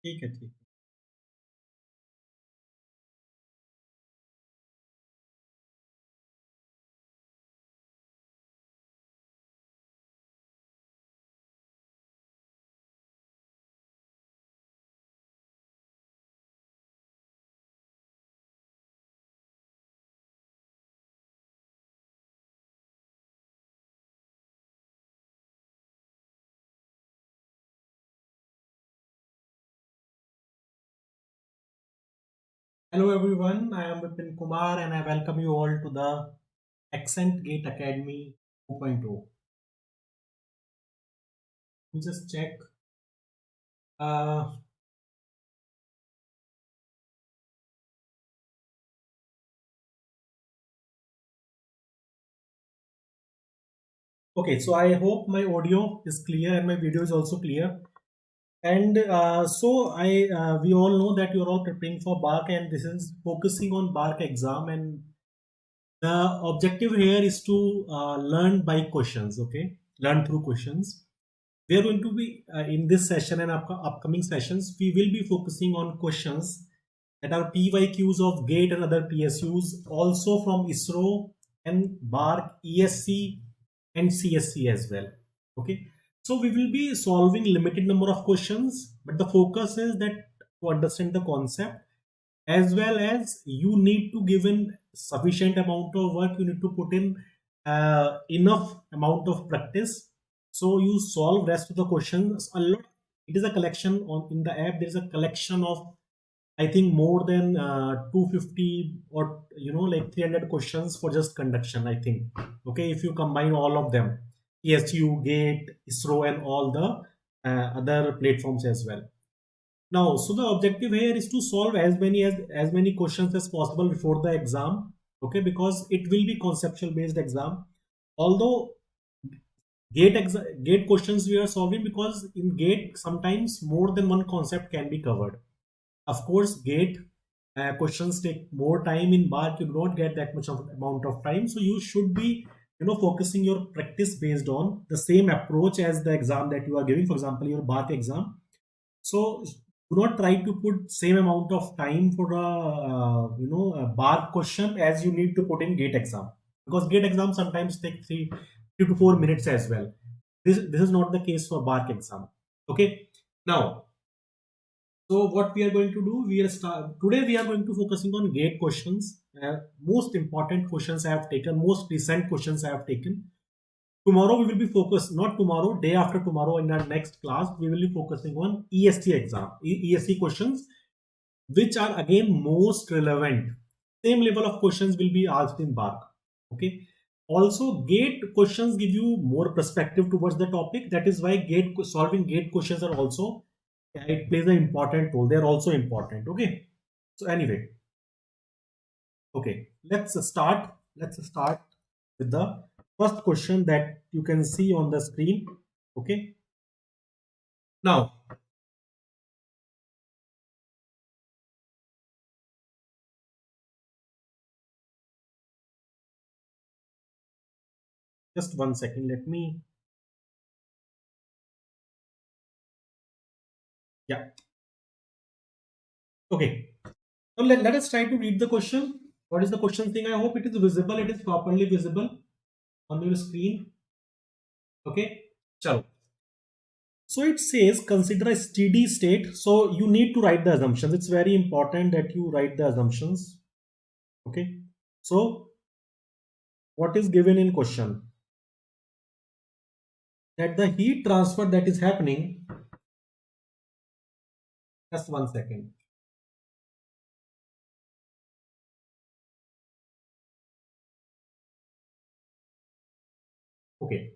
ठीक है, ठीक है। Hello everyone, I am Vipin Kumar and I welcome you all to the Accent Gate Academy 2.0. Let me just check. Uh, okay, so I hope my audio is clear and my video is also clear. And we all know that you're all preparing for BARC and this is focusing on BARC exam, and the objective here is to learn by questions, okay? Learn through questions. We are going to be in this session and upcoming sessions, we will be focusing on questions that are PYQs of GATE and other PSUs, also from ISRO and BARC, ESC and CSC as well. Okay, so we will be solving limited number of questions, but the focus is that to understand the concept, as well as you need to give in sufficient amount of work, you need to put in enough amount of practice, so you solve rest of the questions a lot. It is a collection on in the app, there is a collection of I think more than 250 or like 300 questions for just conduction, I think. Okay, if you combine all of them, ESU, GATE, ISRO, and all the other platforms as well. Now, so the objective here is to solve as many questions as possible before the exam. Okay, because it will be conceptual based exam. Although gate questions we are solving, because in gate sometimes more than one concept can be covered. Of course, gate questions take more time. In BARC, you do not get that much of amount of time. So you should be, focusing your practice based on the same approach as the exam that you are giving. For example, your BARC exam. So do not try to put same amount of time for a BARC question as you need to put in gate exam, because gate exam sometimes take 3 to 4 minutes as well. This is not the case for BARC exam. Okay. Now, so what we are going to do, today we are going to focusing on gate questions. Most important questions I have taken, most recent questions I have taken. Tomorrow we will be focused, not tomorrow, day after tomorrow in our next class, we will be focusing on EST exam, EST questions, which are again most relevant. Same level of questions will be asked in BARC. Okay. Also, gate questions give you more perspective towards the topic. That is why solving gate questions are also, it plays an important role. They're also important. Okay. So anyway, okay, let's start with the first question that you can see on the screen. Okay. Now, just 1 second. Let me, yeah. Okay. Now let us try to read the question. What is the question thing? I hope it is visible. It is properly visible on your screen. Okay. Chalo. So it says consider a steady state. So you need to write the assumptions. It's very important that you write the assumptions. Okay. So what is given in question? That the heat transfer that is happening, just 1 second. Okay.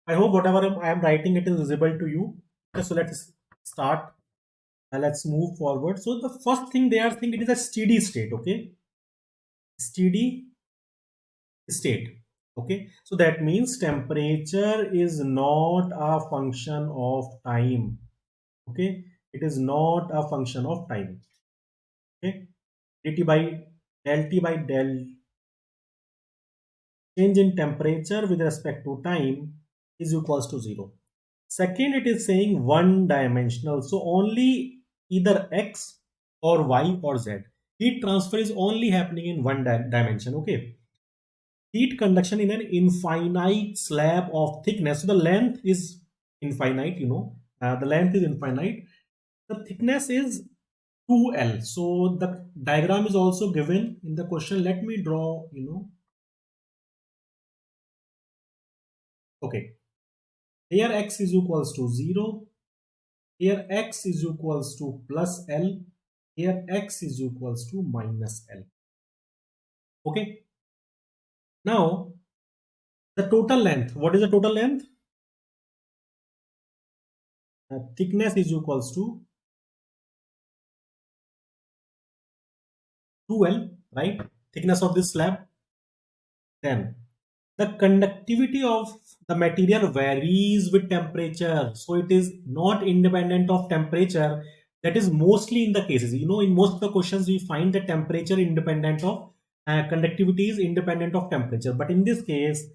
I hope whatever I am writing, it is visible to you. Okay, so let's start. Let's move forward. So the first thing they are saying, it is a steady state. Okay. Steady state. Okay. So that means temperature is not a function of time. Okay. It is not a function of time. Okay. dt by del T by del change in temperature with respect to time is equals to 0. Second, it is saying one dimensional. So only either x or y or z. Heat transfer is only happening in one dimension. Okay. Heat conduction in an infinite slab of thickness. So the length is infinite, the length is infinite. The thickness is 2L. So the diagram is also given in the question. Let me draw, okay. Here x is equals to 0. Here x is equals to plus L. Here x is equals to minus L. Okay. Now, the total length. What is the total length? Thickness is equals to 2L, right? Thickness of this slab. Then the conductivity of the material varies with temperature. So it is not independent of temperature. That is mostly in the cases. In most of the questions we find the temperature independent of conductivity is independent of temperature. But in this case,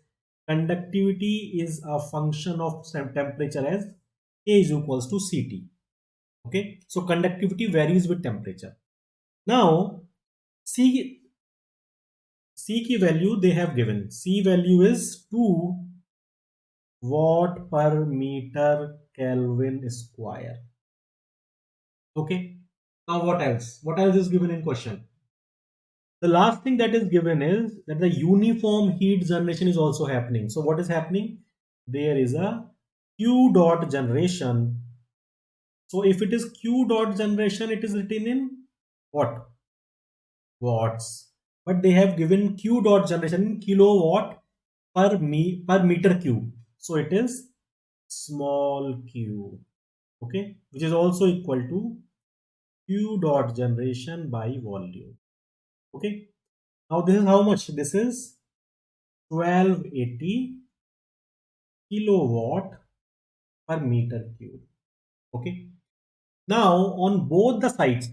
conductivity is a function of temperature as K is equals to Ct. Okay. So conductivity varies with temperature. Now, C key value they have given. C value is 2 watt per meter Kelvin square. Okay. Now what else? What else is given in question? The last thing that is given is that the uniform heat generation is also happening. So what is happening? There is a Q dot generation. So if it is Q dot generation, it is written in what? Watts. But they have given Q dot generation in kilowatt per meter cube. So it is small q, okay, which is also equal to Q dot generation by volume. Okay. Now this is how much? This is 1280 kilowatt per meter cube. Okay. Now on both the sides,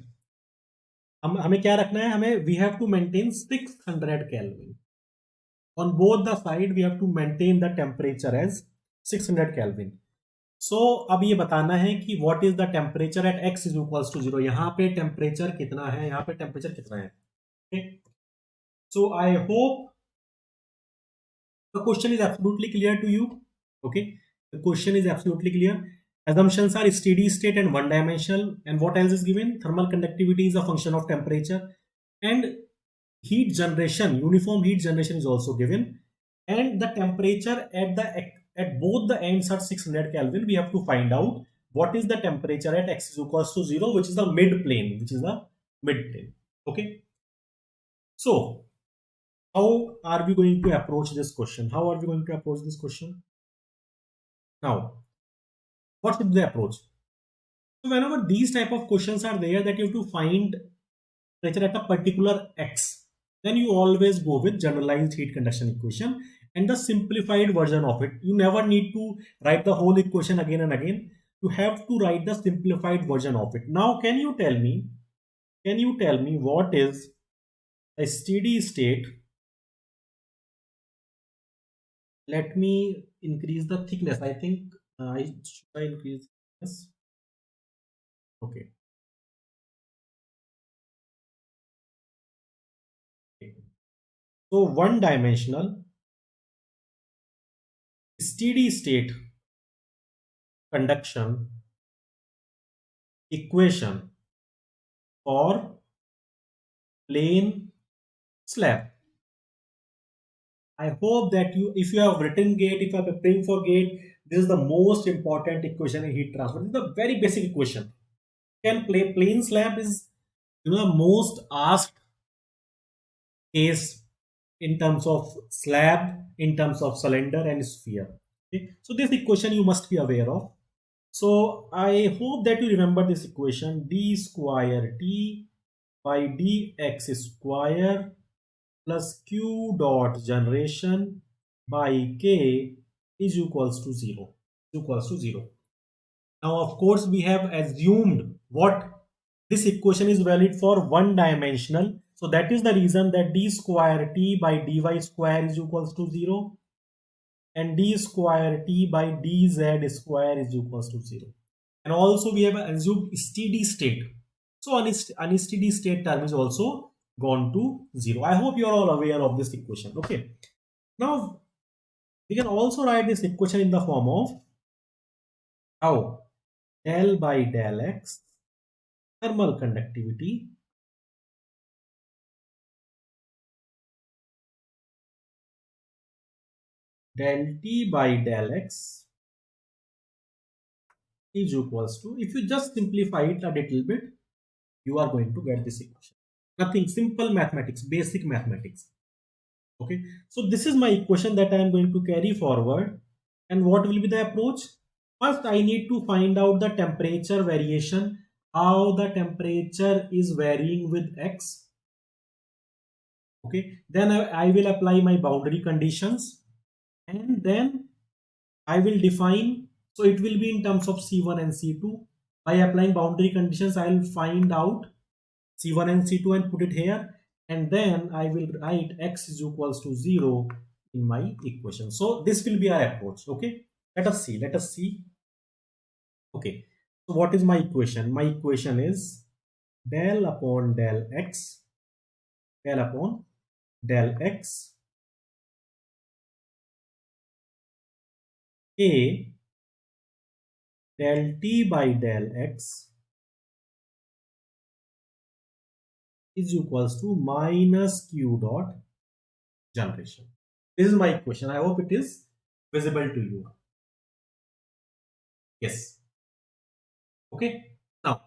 हमें क्या रखना है? हमें we have to maintain 600 Kelvin. On both the side we have to maintain the temperature as 600 Kelvin. So अब ये बताना है कि what is the temperature at x is equals to 0. यहाँ पे temperature कितना है? यहाँ पे temperature कितना है? Okay. So I hope the question is absolutely clear to you. Okay. The question is absolutely clear. Assumptions are steady state and one dimensional. And what else is given? Thermal conductivity is a function of temperature. And heat generation, uniform heat generation is also given. And the temperature at both the ends are 600 Kelvin. We have to find out what is the temperature at x is equals to 0, which is the mid plane, Okay. So how are we going to approach this question? Now, what should the approach? So whenever these type of questions are there that you have to find temperature at a particular x, then you always go with generalized heat conduction equation and the simplified version of it. You never need to write the whole equation again and again. You have to write the simplified version of it. Now, can you tell me what is a steady state? Let me increase the thickness. I think should I increase this? Okay. So one dimensional steady state conduction equation for plane slab. I hope that if you have written gate, if you are preparing for gate, this is the most important equation in heat transfer. This is a very basic equation. Plane slab is the most asked case in terms of slab, in terms of cylinder and sphere. Okay? So this equation you must be aware of. So I hope that you remember this equation: d square t by dx square plus q dot generation by k is equals to 0. Now, of course, we have assumed what this equation is valid for one dimensional. So that is the reason that d square t by dy square is equals to 0 and d square t by dz square is equals to 0. and also we have assumed steady state. So unsteady state term is also gone to 0. I hope you are all aware of this equation. Okay. Now we can also write this equation in the form of how del by del x thermal conductivity del T by del x is equals to, if you just simplify it a little bit, you are going to get this equation. Nothing, simple mathematics, basic mathematics. Okay, so this is my equation that I am going to carry forward. And what will be the approach? First, I need to find out the temperature variation, how the temperature is varying with x. Okay, then I will apply my boundary conditions, and then I will define, so it will be in terms of C1 and C2. By applying boundary conditions, I will find out C1 and C2 and put it here, and then I will write x is equals to 0 in my equation. So this will be our approach. Okay, let us see. Okay, so what is my equation? My equation is del upon del x a del T by del x is equals to minus q dot generation. This is my equation. I hope it is visible to you. Yes. Okay. Now,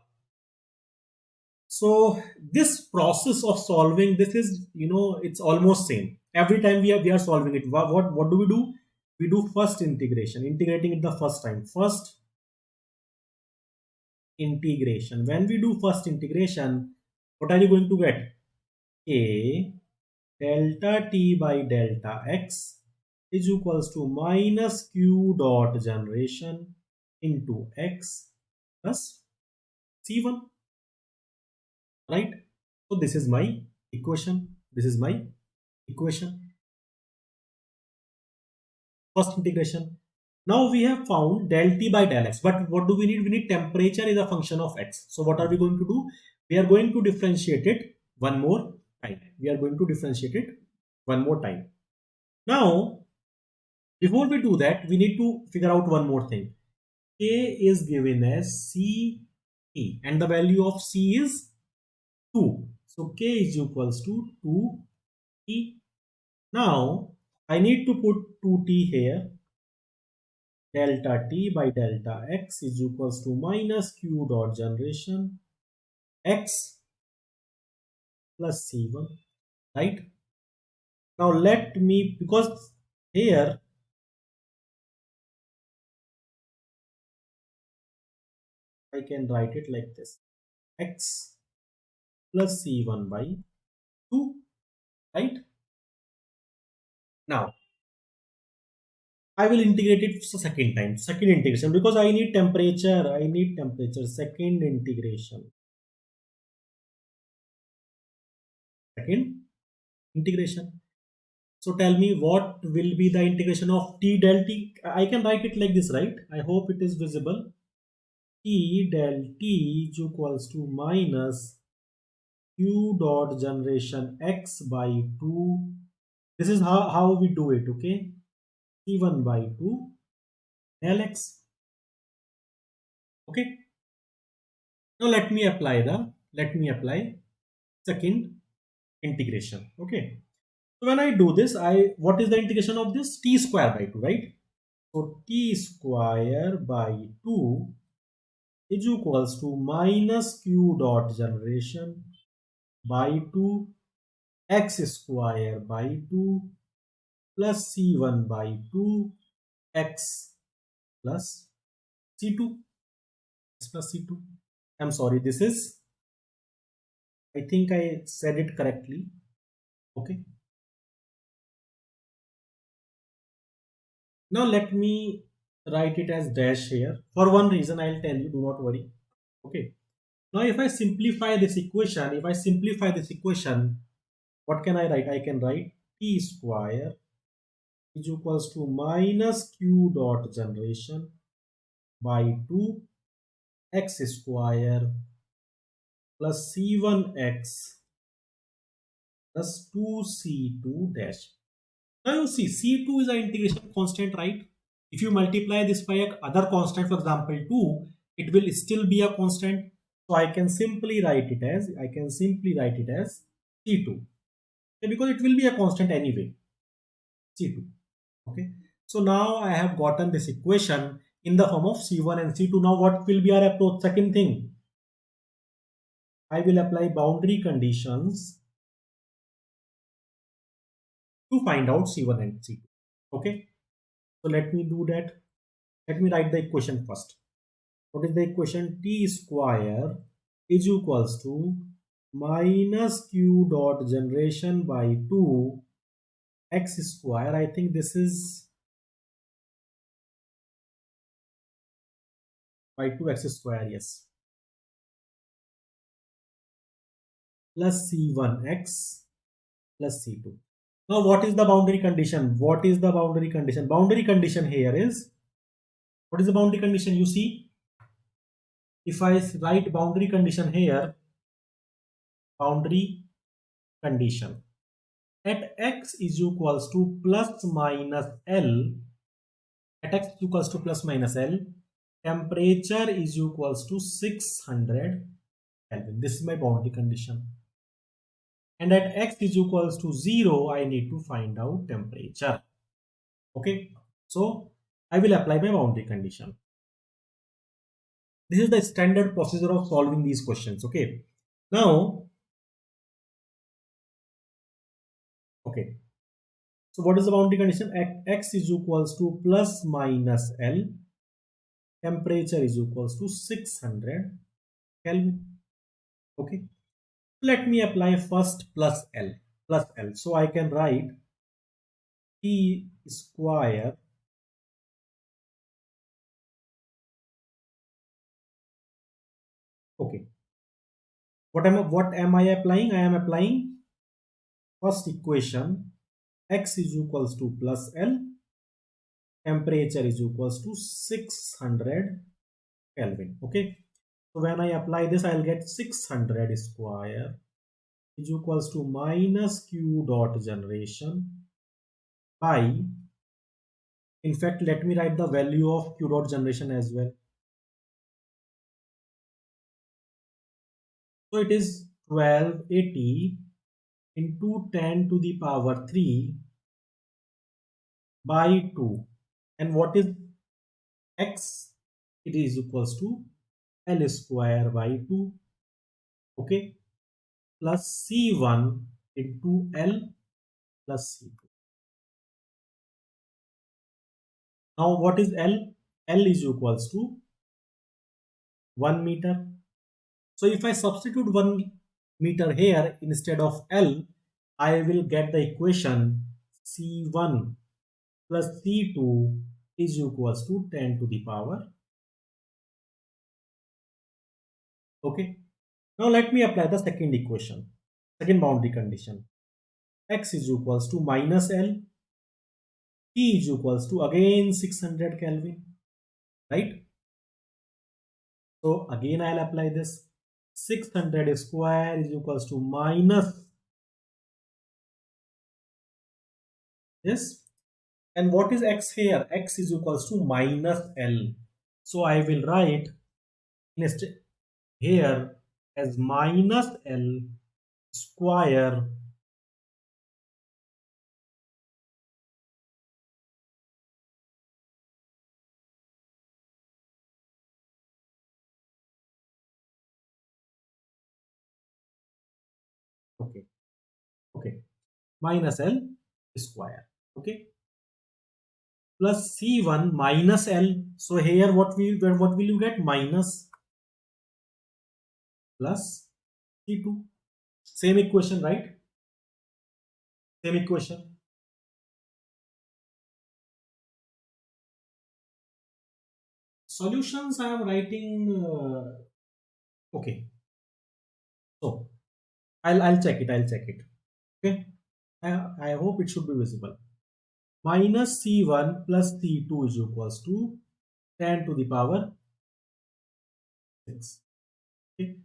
so this process of solving this is, it's almost same. Every time we are solving it, what do? We do first integration, integrating it the first time. First integration. When we do first integration, what are you going to get? A delta T by delta x is equals to minus q dot generation into x plus C1, right? So this is my equation. First integration. Now we have found del T by del x, but what do we need? We need temperature is a function of x. So what are we going to do? We are going to differentiate it one more time. Now, before we do that, we need to figure out one more thing. K is given as C E, and the value of C is 2. So K is equals to 2 T. Now, I need to put 2T here. Delta T by delta x is equals to minus q dot generation x plus C1, right? Now let me, because here I can write it like this, x plus C1 by 2, right? Now I will integrate it second integration, because I need temperature, second integration. So tell me, what will be the integration of T del T? I can write it like this, right? I hope it is visible. T del T is equals to minus q dot generation x by 2. This is how we do it, okay? C1 by 2 del x. Okay. Now let me apply second integration. Okay. So when I do this, what is the integration of this? T square by 2, right? So T square by 2 is equals to minus q dot generation by 2 x square by 2 plus C1 by 2 x plus C2. I'm sorry, I think I said it correctly. Okay. Now let me write it as dash here. For one reason, I'll tell you, do not worry. Okay. Now if I simplify this equation, what can I write? I can write T square is equals to minus q dot generation by 2 x square plus c1x plus 2c2 dash. Now you see c2 is an integration constant, right? If you multiply this by a other constant, for example 2, it will still be a constant. So I can simply write it as c2, okay, because it will be a constant anyway, c2. Okay, so now I have gotten this equation in the form of c1 and c2. Now what will be our approach? Second thing, I will apply boundary conditions to find out c1 and c2. Okay, so let me do that. Let me write the equation first. What is the equation? T square is equals to minus q dot generation by 2 x square. I think this is by 2x square, yes, plus c1x plus c2. Now what is the boundary condition? What is the boundary condition? Boundary condition here is, what is the boundary condition? You see, if I write boundary condition here, boundary condition at x is equals to plus minus L, at x is equals to plus minus L, temperature is equals to 600 Kelvin. This is my boundary condition. And at x is equals to 0, I need to find out temperature. Okay, so I will apply my boundary condition. This is the standard procedure of solving these questions. Okay, now, okay, so what is the boundary condition? At x is equals to plus minus L, temperature is equals to 600 Kelvin. Okay, let me apply first plus L. So I can write T square okay. What am I applying? I am applying first equation, x is equals to plus L, temperature is equals to 600 Kelvin. Okay, so when I apply this, I'll get 600 square is equals to minus q dot generation by, in fact, let me write the value of q dot generation as well. So it is 1280 into 10 to the power 3 by 2. And what is x? It is equals to L square by 2. Okay, plus C1 into L plus C2. Now what is L? L is equals to 1 meter. So if I substitute 1 meter here instead of L, I will get the equation C1 plus C2 is equals to 10 to the power. Okay, now let me apply the second equation, second boundary condition. X is equals to minus L, T is equals to again 600 Kelvin, right? So again I'll apply this. 600 square is equals to minus this. And what is x here? X is equals to minus L. So I will write here as minus L square okay, minus L square, okay, plus C1 minus L. So here what will you get? Minus plus C2. Same equation, right? Same equation. Solutions I am writing. Okay. So I'll check it. Okay. I hope it should be visible. Minus C1 plus C2 is equals to 10 to the power 6. Okay.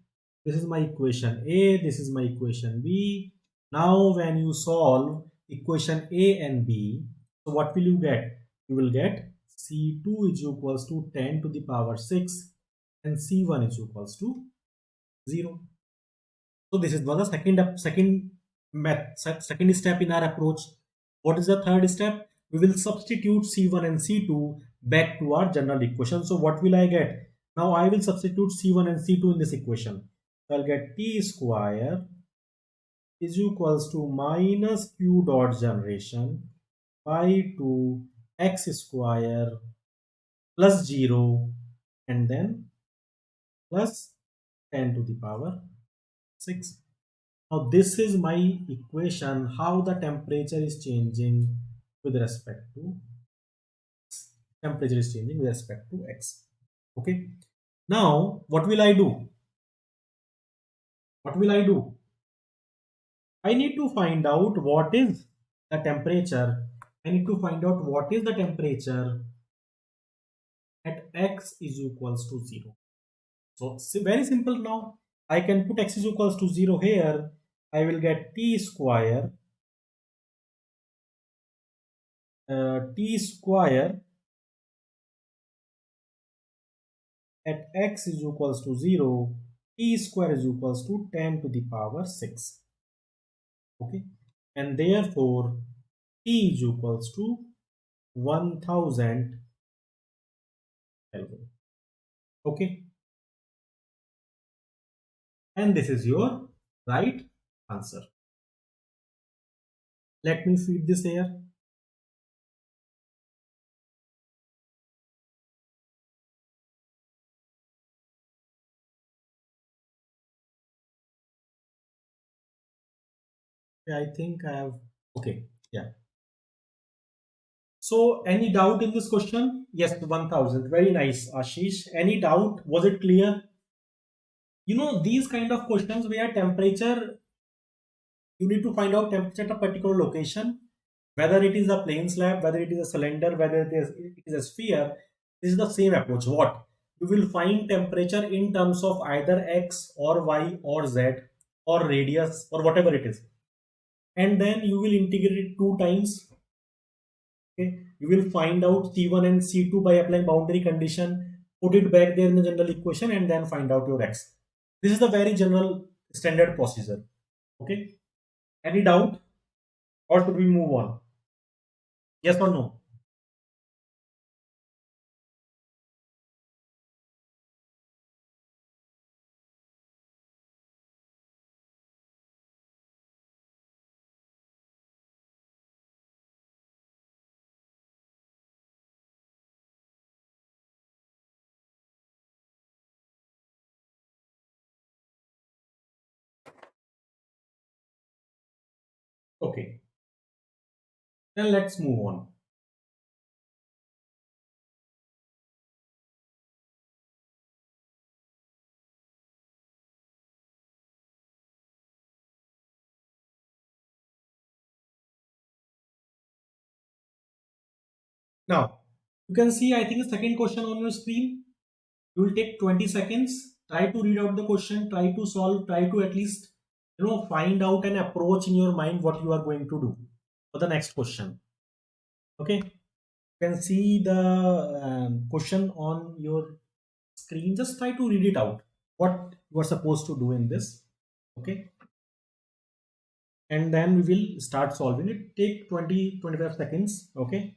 This is my equation A, this is my equation B. Now when you solve equation A and B, so what will you get? You will get C2 is equals to 10 to the power 6 and C1 is equals to 0. So this is the second step in our approach. What is the third step? We will substitute C1 and C2 back to our general equation. So what will I get? Now I will substitute C1 and C2 in this equation. So I'll get T square is equals to minus Q dot generation by 2 x square plus 0 and then plus 10 to the power 6. Now this is my equation how the temperature is changing with respect to x. Okay. Now what will I do? What will I do? I need to find out what is the temperature. I need to find out what is the temperature at x is equals to 0. So very simple now. I can put x is equals to 0 here. I will get T square at x is equals to 0, T square is equals to 10 to the power 6. Okay. And therefore, T is equals to 1000 Kelvin. Okay. And this is your right answer. Let me feed this here. Yeah, I think I have. Okay. Yeah. So any doubt in this question? Yes, 1000. Very nice, Ashish. Any doubt? Was it clear? You know, these kind of questions where temperature, you need to find out temperature at a particular location, whether it is a plane slab, whether it is a cylinder, whether it is a sphere. This is the same approach. What? You will find temperature in terms of either x or y or z or radius or whatever it is. And then you will integrate it 2 times. Okay, you will find out C1 and C2 by applying boundary condition, put it back there in the general equation and then find out your x. This is the very general standard procedure. Okay, any doubt or should we move on? Yes or no? Okay, then let's move on. Now, you can see, I think the second question on your screen. You will take 20 seconds. Try to read out the question. Try to solve. Try to at least find out an approach in your mind what you are going to do for the next question. Okay. You can see the question on your screen. Just try to read it out. What you are supposed to do in this. Okay. And then we will start solving it. Take 20-25 seconds. Okay.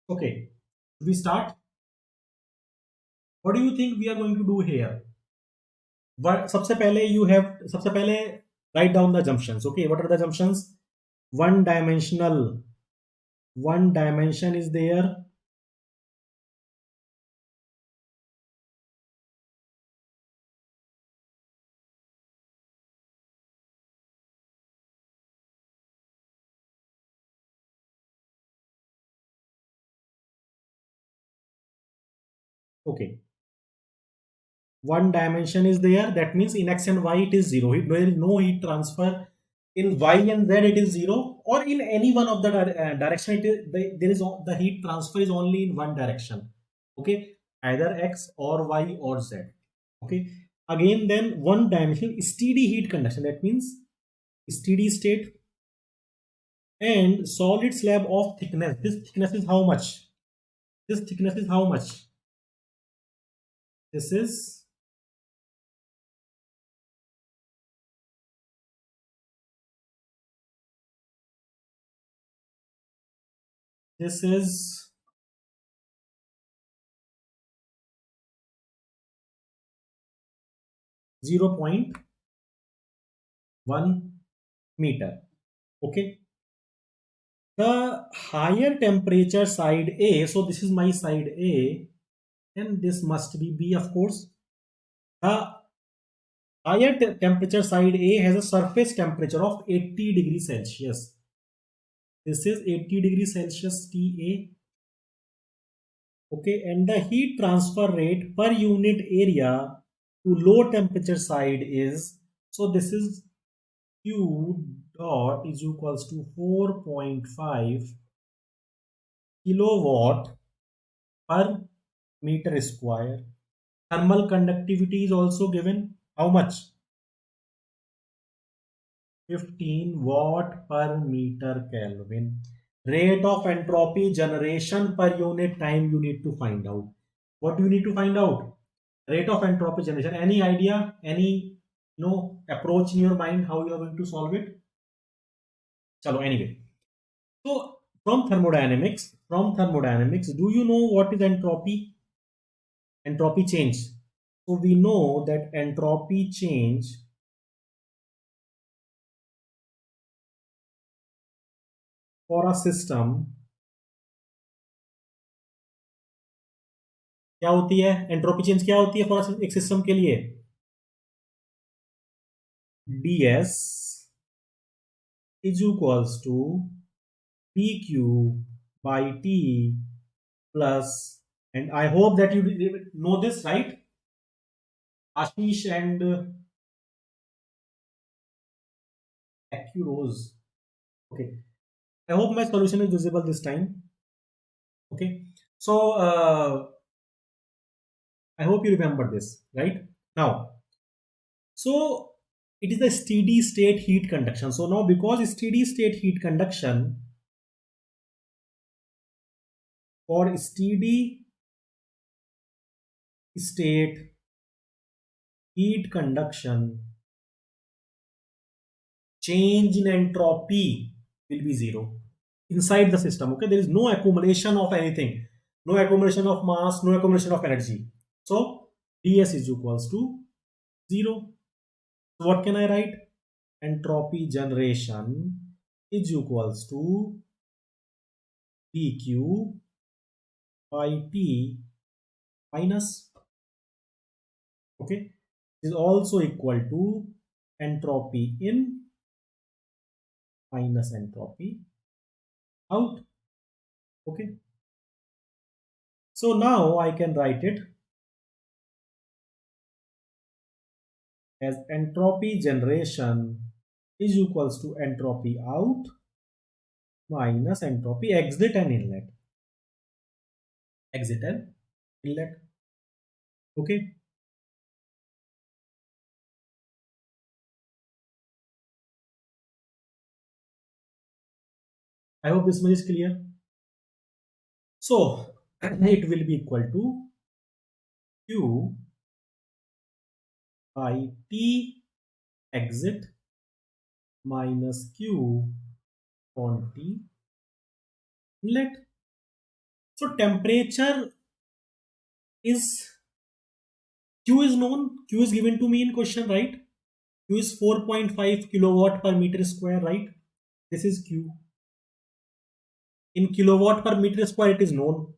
Okay. We start. What do you think we are going to do here? सबसे पहले write down the assumptions. Okay, what are the assumptions? One dimensional, one dimension is there. Okay, one dimension is there. That means in x and y it is 0. There is no heat transfer. In y and z it is 0, or in any one of the direction it is, there is the heat transfer is only in one direction. Okay, either x or y or z. Okay, again then one dimension steady heat conduction. That means steady state, and solid slab of thickness. This thickness is how much? This thickness is how much? This is this is 0.1 meter. Okay, the higher temperature side A, so this is my side A, and this must be B, of course. The higher temperature side A has a surface temperature of 80 degrees Celsius. This is 80 degrees Celsius TA. Okay, and the heat transfer rate per unit area to low temperature side is, so this is Q dot is equals to 4.5 kilowatt per meter square. Thermal conductivity is also given. How much? 15 watt per meter Kelvin. Rate of entropy generation per unit time you need to find out. What do you need to find out? Rate of entropy generation. Any idea? Any approach in your mind how you are going to solve it? Chalo, anyway. So from thermodynamics, do you know what is entropy? Entropy change. So we know that entropy change for a system क्या होती है? Entropy change क्या होती है for एक system के लिए? ds is equals to pq by t plus, and I hope that you know this, right, Ashish and Accurose? Okay, I hope my solution is visible this time. Okay, so I hope you remember this right now. So it is a steady state heat conduction. So now, because steady state heat conduction, for steady state heat conduction, change in entropy will be zero inside the system. Okay, there is no accumulation of anything, no accumulation of mass, no accumulation of energy. So ds is equals to 0. So what can I write? Entropy generation is equals to dq by t minus, okay, is also equal to entropy in minus entropy out. Okay, so now I can write it as entropy generation is equals to entropy out minus entropy exit and inlet. Exit and inlet. Okay, I hope this much is clear. So it will be equal to q by t exit minus q on t inlet. So temperature is Q is known. Q is given to me in question, right? Q is 4.5 kilowatt per meter square, right? This is Q. In kilowatt per meter square, it is known.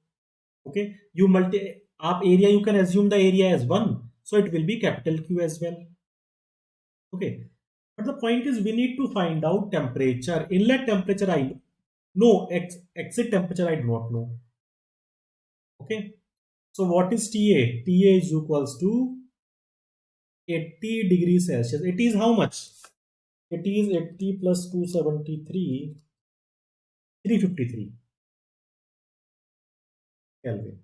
Okay. You multi up area, you can assume the area as 1. So it will be capital Q as well. Okay. But the point is we need to find out temperature. Inlet temperature I know. Exit temperature I do not know. Okay. So what is TA? TA is equals to 80 degrees Celsius. It is how much? It is 80 plus 273, 353 Kelvin.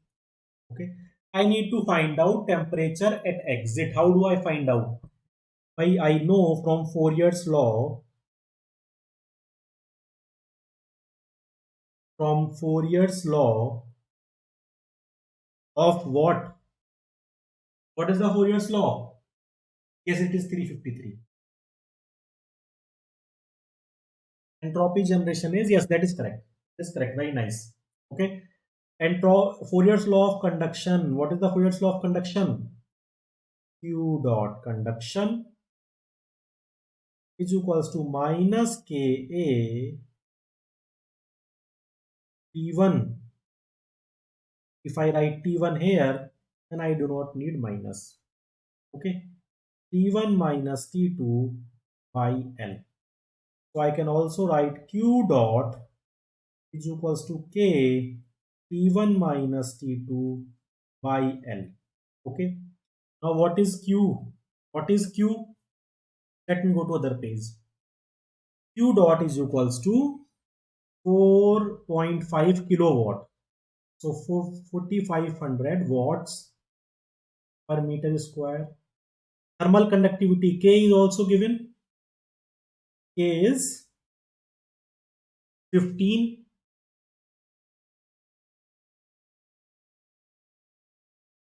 Okay. I need to find out temperature at exit. How do I find out? I know from Fourier's law, of what? What is the Fourier's law? Yes, it is 353. Entropy generation is, yes, that is correct. That is correct. Very nice. Okay. Fourier's law of conduction. What is the Fourier's law of conduction? Q dot conduction is equals to minus Ka T1. If I write T1 here, then I do not need minus. Okay. T1 minus T2 by L. So I can also write Q dot is equals to K T1 minus T2 by L. Okay. Now what is Q? What is Q? Let me go to other page. Q dot is equals to 4.5 kilowatt. So 4,500 watts per meter square. Thermal conductivity K is also given. K is 15.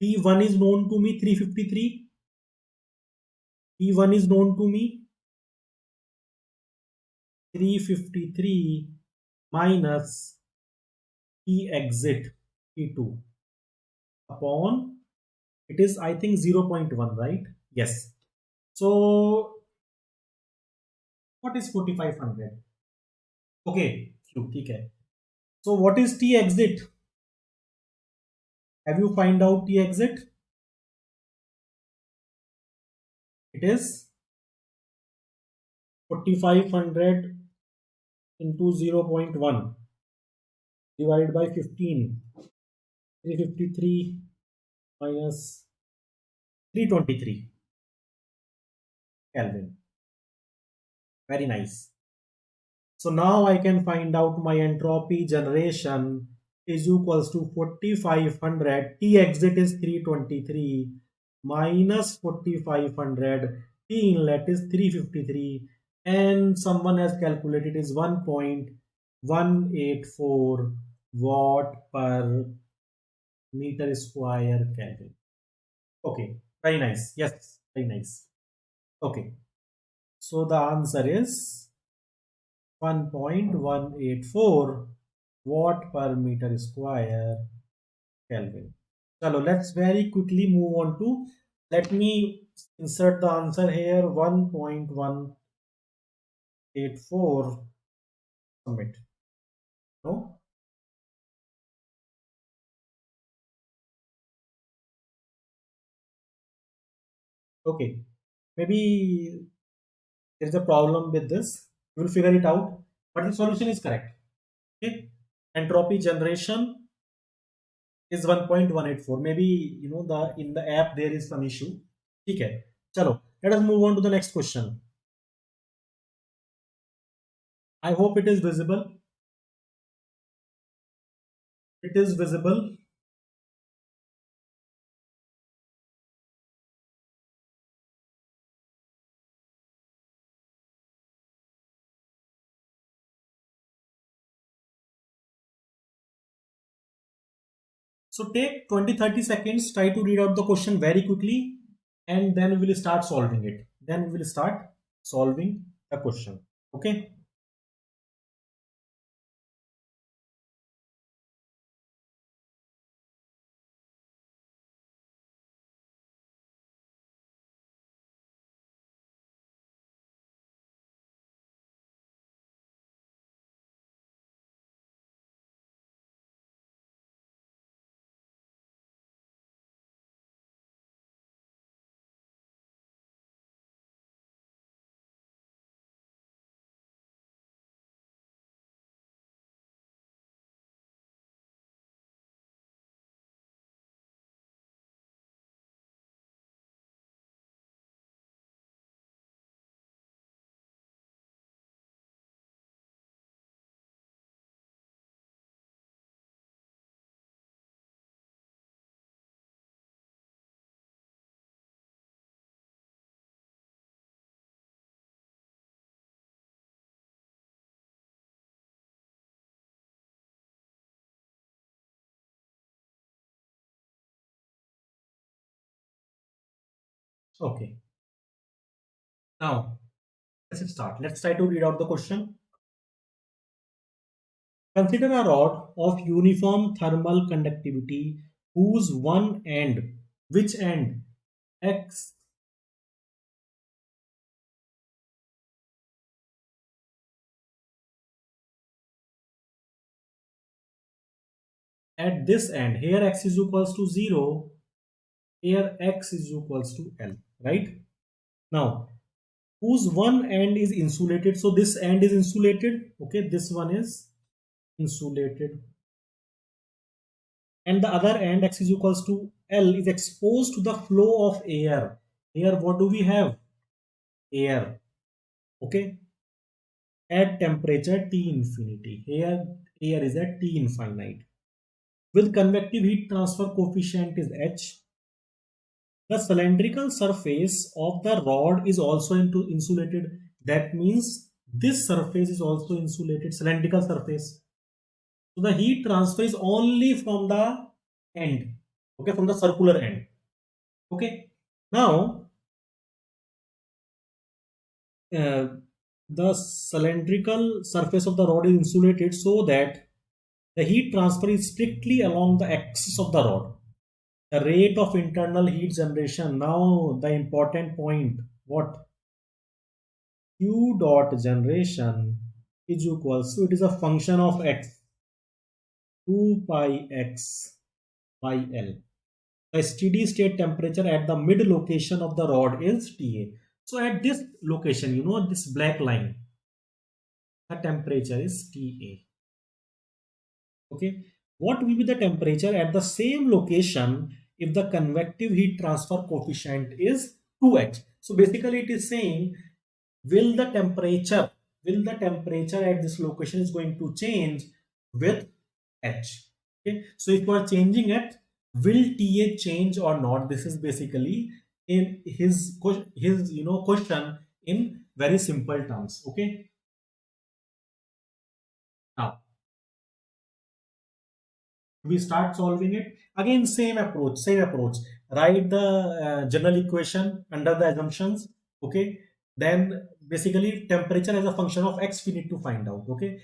T1 is known to me 353. T1 is known to me 353 minus T exit T2 upon, it is I think 0.1, right? Yes. So what is 4500? Okay, okay. So what is T exit? Have you find out T exit? It is 4500 into 0.1 divided by 15. 353 minus 323 Kelvin. Very nice. So now I can find out my entropy generation is equals to 4500. T exit is 323 minus 4500. T inlet is 353. And someone has calculated is 1.184 watt per meter square Kelvin. Okay, very nice. Yes, very nice. Okay, so the answer is 1.184 watt per meter square Kelvin. Chalo, let's very quickly move on to, let me insert the answer here, 1.184, submit. No? Okay. Maybe there is a problem with this. We will figure it out. But the solution is correct. Okay. Entropy generation is 1.184. Maybe the in the app there is some issue. Okay. Chalo. Let us move on to the next question. I hope it is visible. It is visible. So take 20-30 seconds, try to read out the question very quickly, and then we will start solving it. Then we will start solving the question. Okay. Okay. Now let's start. Let's try to read out the question. Consider a rod of uniform thermal conductivity whose one end, which end? X. At this end, here x is equals to 0, here x is equals to L, right? Now, whose one end is insulated, so this end is insulated, okay, this one is insulated, and the other end x is equals to L is exposed to the flow of air. Here what do we have? Air, okay, at temperature T infinity. Here air is at T infinite. With convective heat transfer coefficient is H. The cylindrical surface of the rod is also insulated. That means this surface is also insulated, cylindrical surface. So the heat transfer is only from the end, okay, from the circular end. Okay. Now, the cylindrical surface of the rod is insulated so that the heat transfer is strictly along the axis of the rod. The rate of internal heat generation. Now, the important point. What? Q dot generation is equals to, it is a function of x, 2 pi x by L. The steady state temperature at the mid location of the rod is TA. So at this location, you know, this black line, the temperature is TA. Okay. What will be the temperature at the same location if the convective heat transfer coefficient is 2x? So basically it is saying, will the temperature at this location is going to change with H. Okay. So if you are changing it, will TA change or not? This is basically in his question in very simple terms. Okay. Now we start solving it again. Same approach. Write the general equation under the assumptions. Okay. Then basically temperature as a function of x we need to find out. Okay.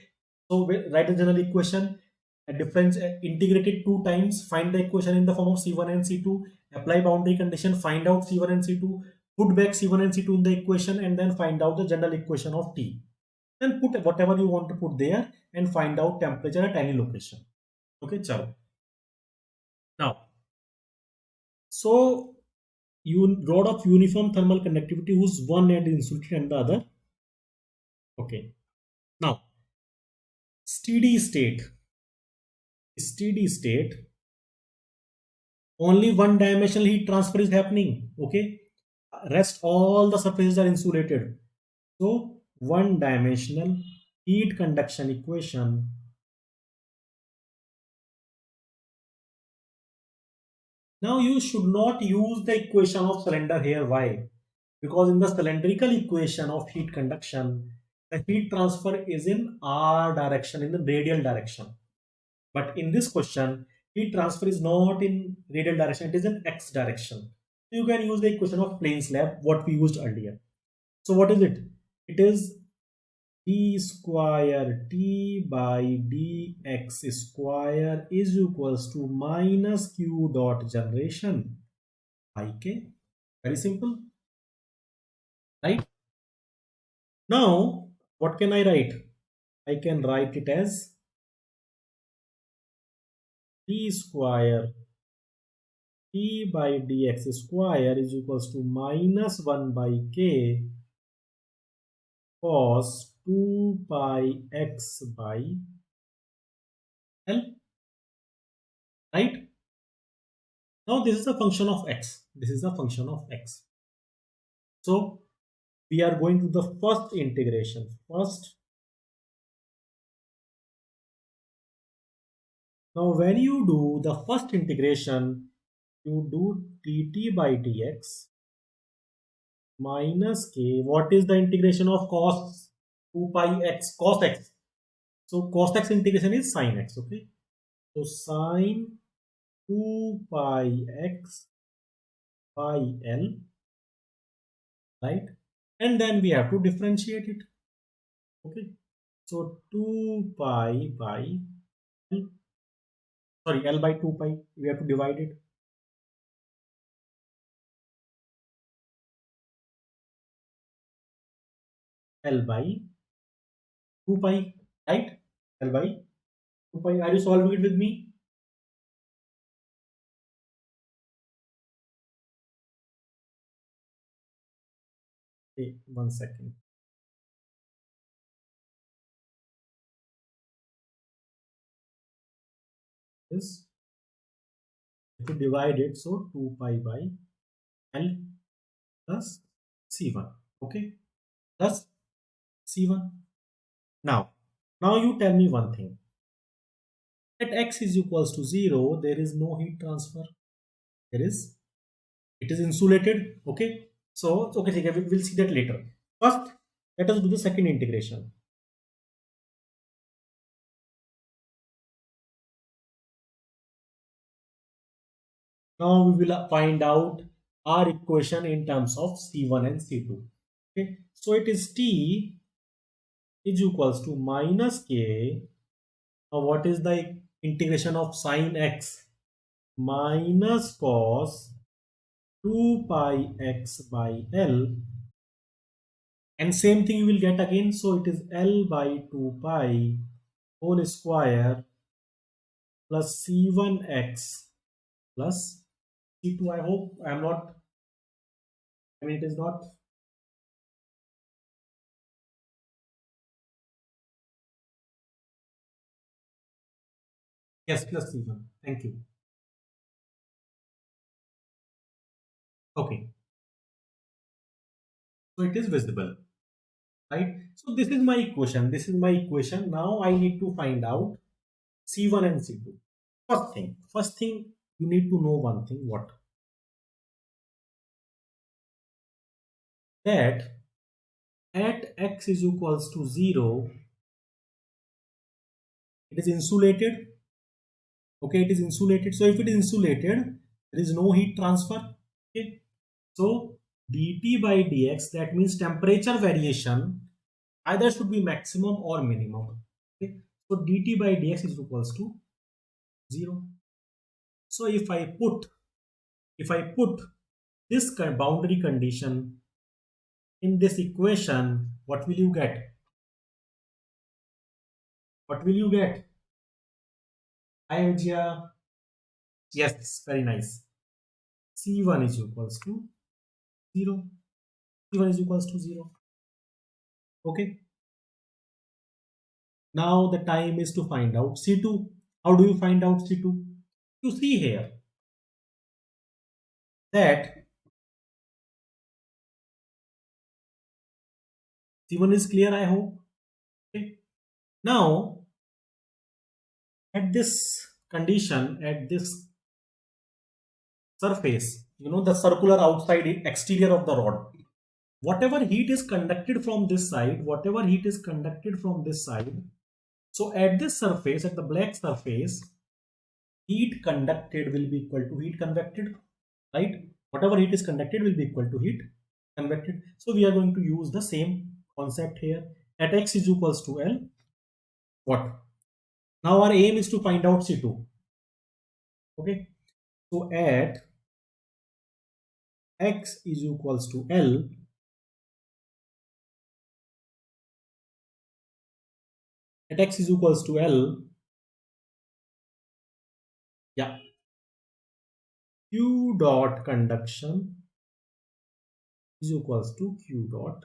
So we write the general equation, a difference, integrate it 2 times, find the equation in the form of C1 and C2, apply boundary condition, find out C1 and C2, put back C1 and C2 in the equation, and then find out the general equation of T. Then put whatever you want to put there and find out temperature at any location. Okay, chalo. Now, so rod of uniform thermal conductivity whose one end is insulated and the other. Okay. Now, steady state. Steady state, only one dimensional heat transfer is happening. Okay. Rest all the surfaces are insulated. So one dimensional heat conduction equation. Now you should not use the equation of cylinder here. Why? Because in the cylindrical equation of heat conduction, the heat transfer is in R direction, in the radial direction. But in this question, heat transfer is not in radial direction, it is in X direction. You can use the equation of plane slab, what we used earlier. So what is it? It is d square t by dx square is equals to minus q dot generation by k. Very simple, right? Now, what can I write? I can write it as d square t by dx square is equals to minus 1 by k cos 2 pi x by L, right? Now this is a function of x. This is a function of x. So we are going to the first integration. Now when you do the first integration, you do dt by dx minus k. What is the integration of cos 2 pi x? Cos x. So cos x integration is sin x. Okay. So sin 2 pi x by L right? And then we have to differentiate it. Okay, so 2 pi by L, sorry, L by 2 pi, we have to divide it. L by 2 pi, right? L by 2 pi. Are you solving it with me? Okay, 1 second. Yes, if you divide it, so 2 pi by L plus C1. Okay, plus C1. Now, now you tell me one thing. At x is equals to 0, there is no heat transfer. There is, it is insulated. Okay, so okay, okay, we'll see that later. First, let us do the second integration. Now we will find out our equation in terms of C1 and C2. Okay, so it is T is equals to minus K. Now what is the integration of sine x? Minus cos 2 pi x by L, and same thing you will get again, so it is L by 2 pi whole square plus C1x plus C2. I hope I am not, I mean it is not, yes, plus C1. Thank you. Okay, so it is visible, right? So this is my equation. This is my equation. Now I need to find out C1 and C2. First thing, you need to know one thing. What? That at x is equals to 0, it is insulated. Okay, it is insulated. So if it is insulated, there is no heat transfer. Okay, so dt by dx, that means temperature variation either should be maximum or minimum. Okay, so dt by dx is equals to 0. So if I put this boundary condition in this equation, what will you get? What will you get? Idea. Yes, very nice. C1 is equals to 0. C1 is equals to 0. Okay. Now the time is to find out C2. How do you find out C2? You see here that C1 is clear, I hope. Okay. Now, at this condition, at this surface, the circular outside exterior of the rod, whatever heat is conducted from this side, so at this surface, at the black surface, heat conducted will be equal to heat convected, right? Whatever heat is conducted will be equal to heat convected. So we are going to use the same concept here. At x is equals to L, what? Now our aim is to find out C2. Okay. So at x is equals to L, at x is equals to L, yeah, Q dot conduction is equals to Q dot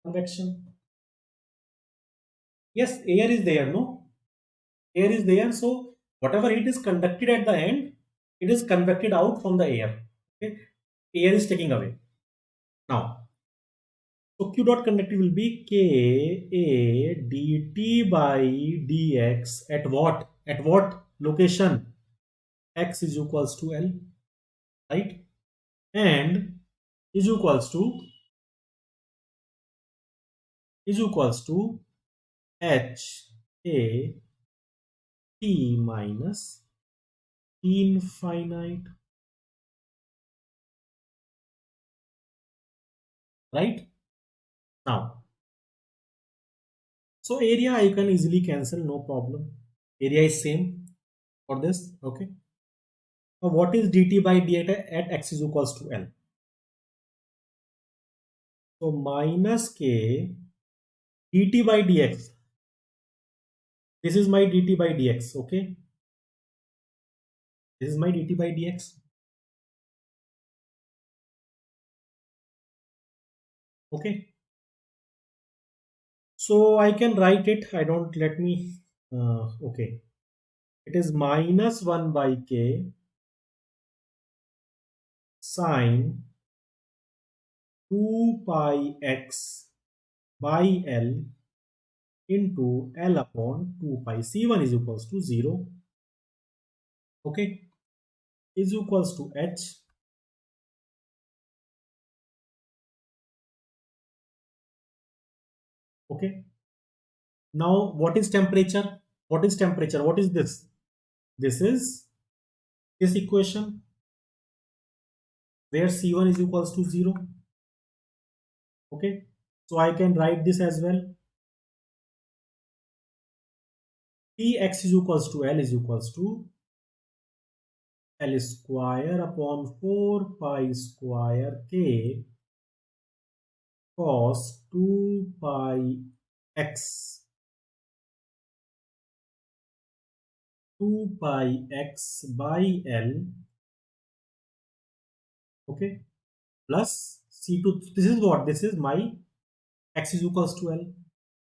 convection. Yes, air is there, no? Air is there, so whatever heat is conducted at the end, it is convected out from the air. Okay, air is taking away. Now, so Q dot conductive will be K A dt by dx at what? At what location? X is equals to L, right? And is equals to H A T minus infinite. right? Now, so area you can easily cancel, no problem. Area is same for this, okay? Now, what is dt by dx at x is equals to L? So minus k dt by dx. This is my dt by dx, okay? This is my dt by dx, okay? So I can write it. I don't let me. Okay, it is minus 1 by k sine 2 pi x by L into L upon 2 pi. C1 is equals to 0. Okay, is equals to h. Okay, now what is temperature? What is temperature? What is this? This is this equation where C1 is equals to 0. Okay, so I can write this as well. Tx is equals to L is equals to L square upon 4 pi square k cos 2 pi x 2 pi x by L, okay, plus C2. This is what? This is my x is equals to L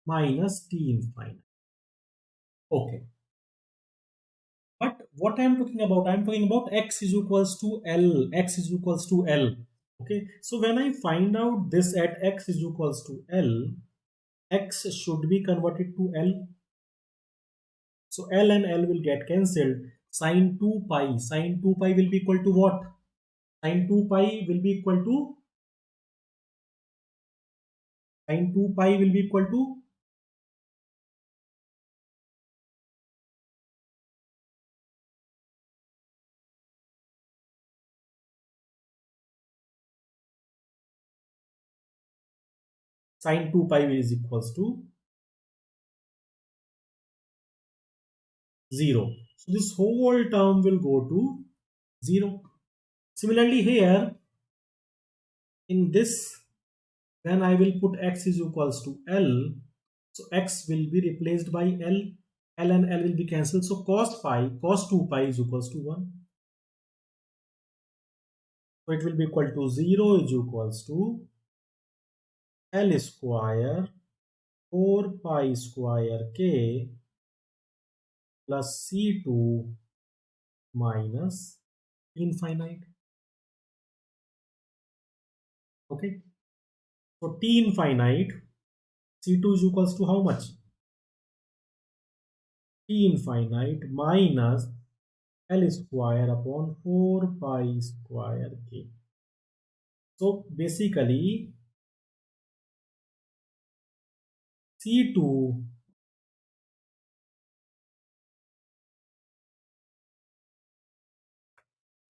minus T infinite. Okay. But what I'm talking about, I'm talking about x is equals to L. X is equals to L. Okay. So when I find out this at x is equals to L, x should be converted to L. So L and L will get cancelled. Sine 2 pi. Sine 2 pi will be equal to what? Sine 2 pi will be equal to sine 2 pi will be equal to sine 2 pi is equals to 0. So this whole term will go to 0. Similarly here in this, then I will put x is equals to L. So x will be replaced by L. L and L will be cancelled. So cos 2 pi is equals to 1. So it will be equal to 0 is equals to L square 4 pi square k plus C2 minus infinite. Okay. So T infinite, C2 is equals to how much? T infinite minus L square upon 4 pi square k. So basically C2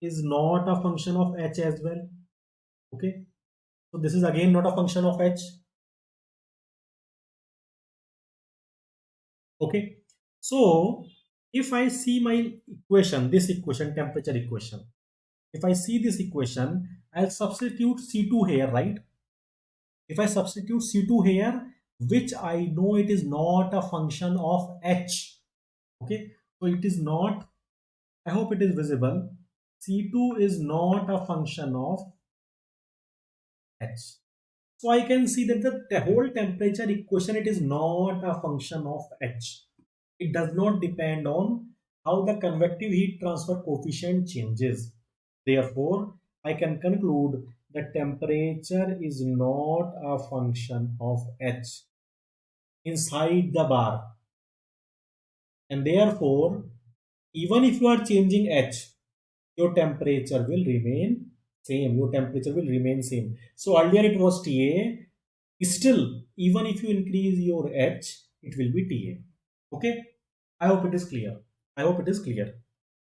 is not a function of h as well. Okay. So this is again not a function of h. Okay. So if I see my equation, this equation, temperature equation, if I see this equation, I'll substitute C2 here, right? If I substitute C2 here, which I know it is not a function of h. Okay. So it is not, I hope it is visible. C2 is not a function of h. So I can see that the whole temperature equation, it is not a function of h. It does not depend on how the convective heat transfer coefficient changes. Therefore, I can conclude that temperature is not a function of h inside the bar. And therefore, even if you are changing h, your temperature will remain same. Your temperature will remain same. So earlier it was TA. Still, even if you increase your h, it will be TA. Okay. I hope it is clear. I hope it is clear.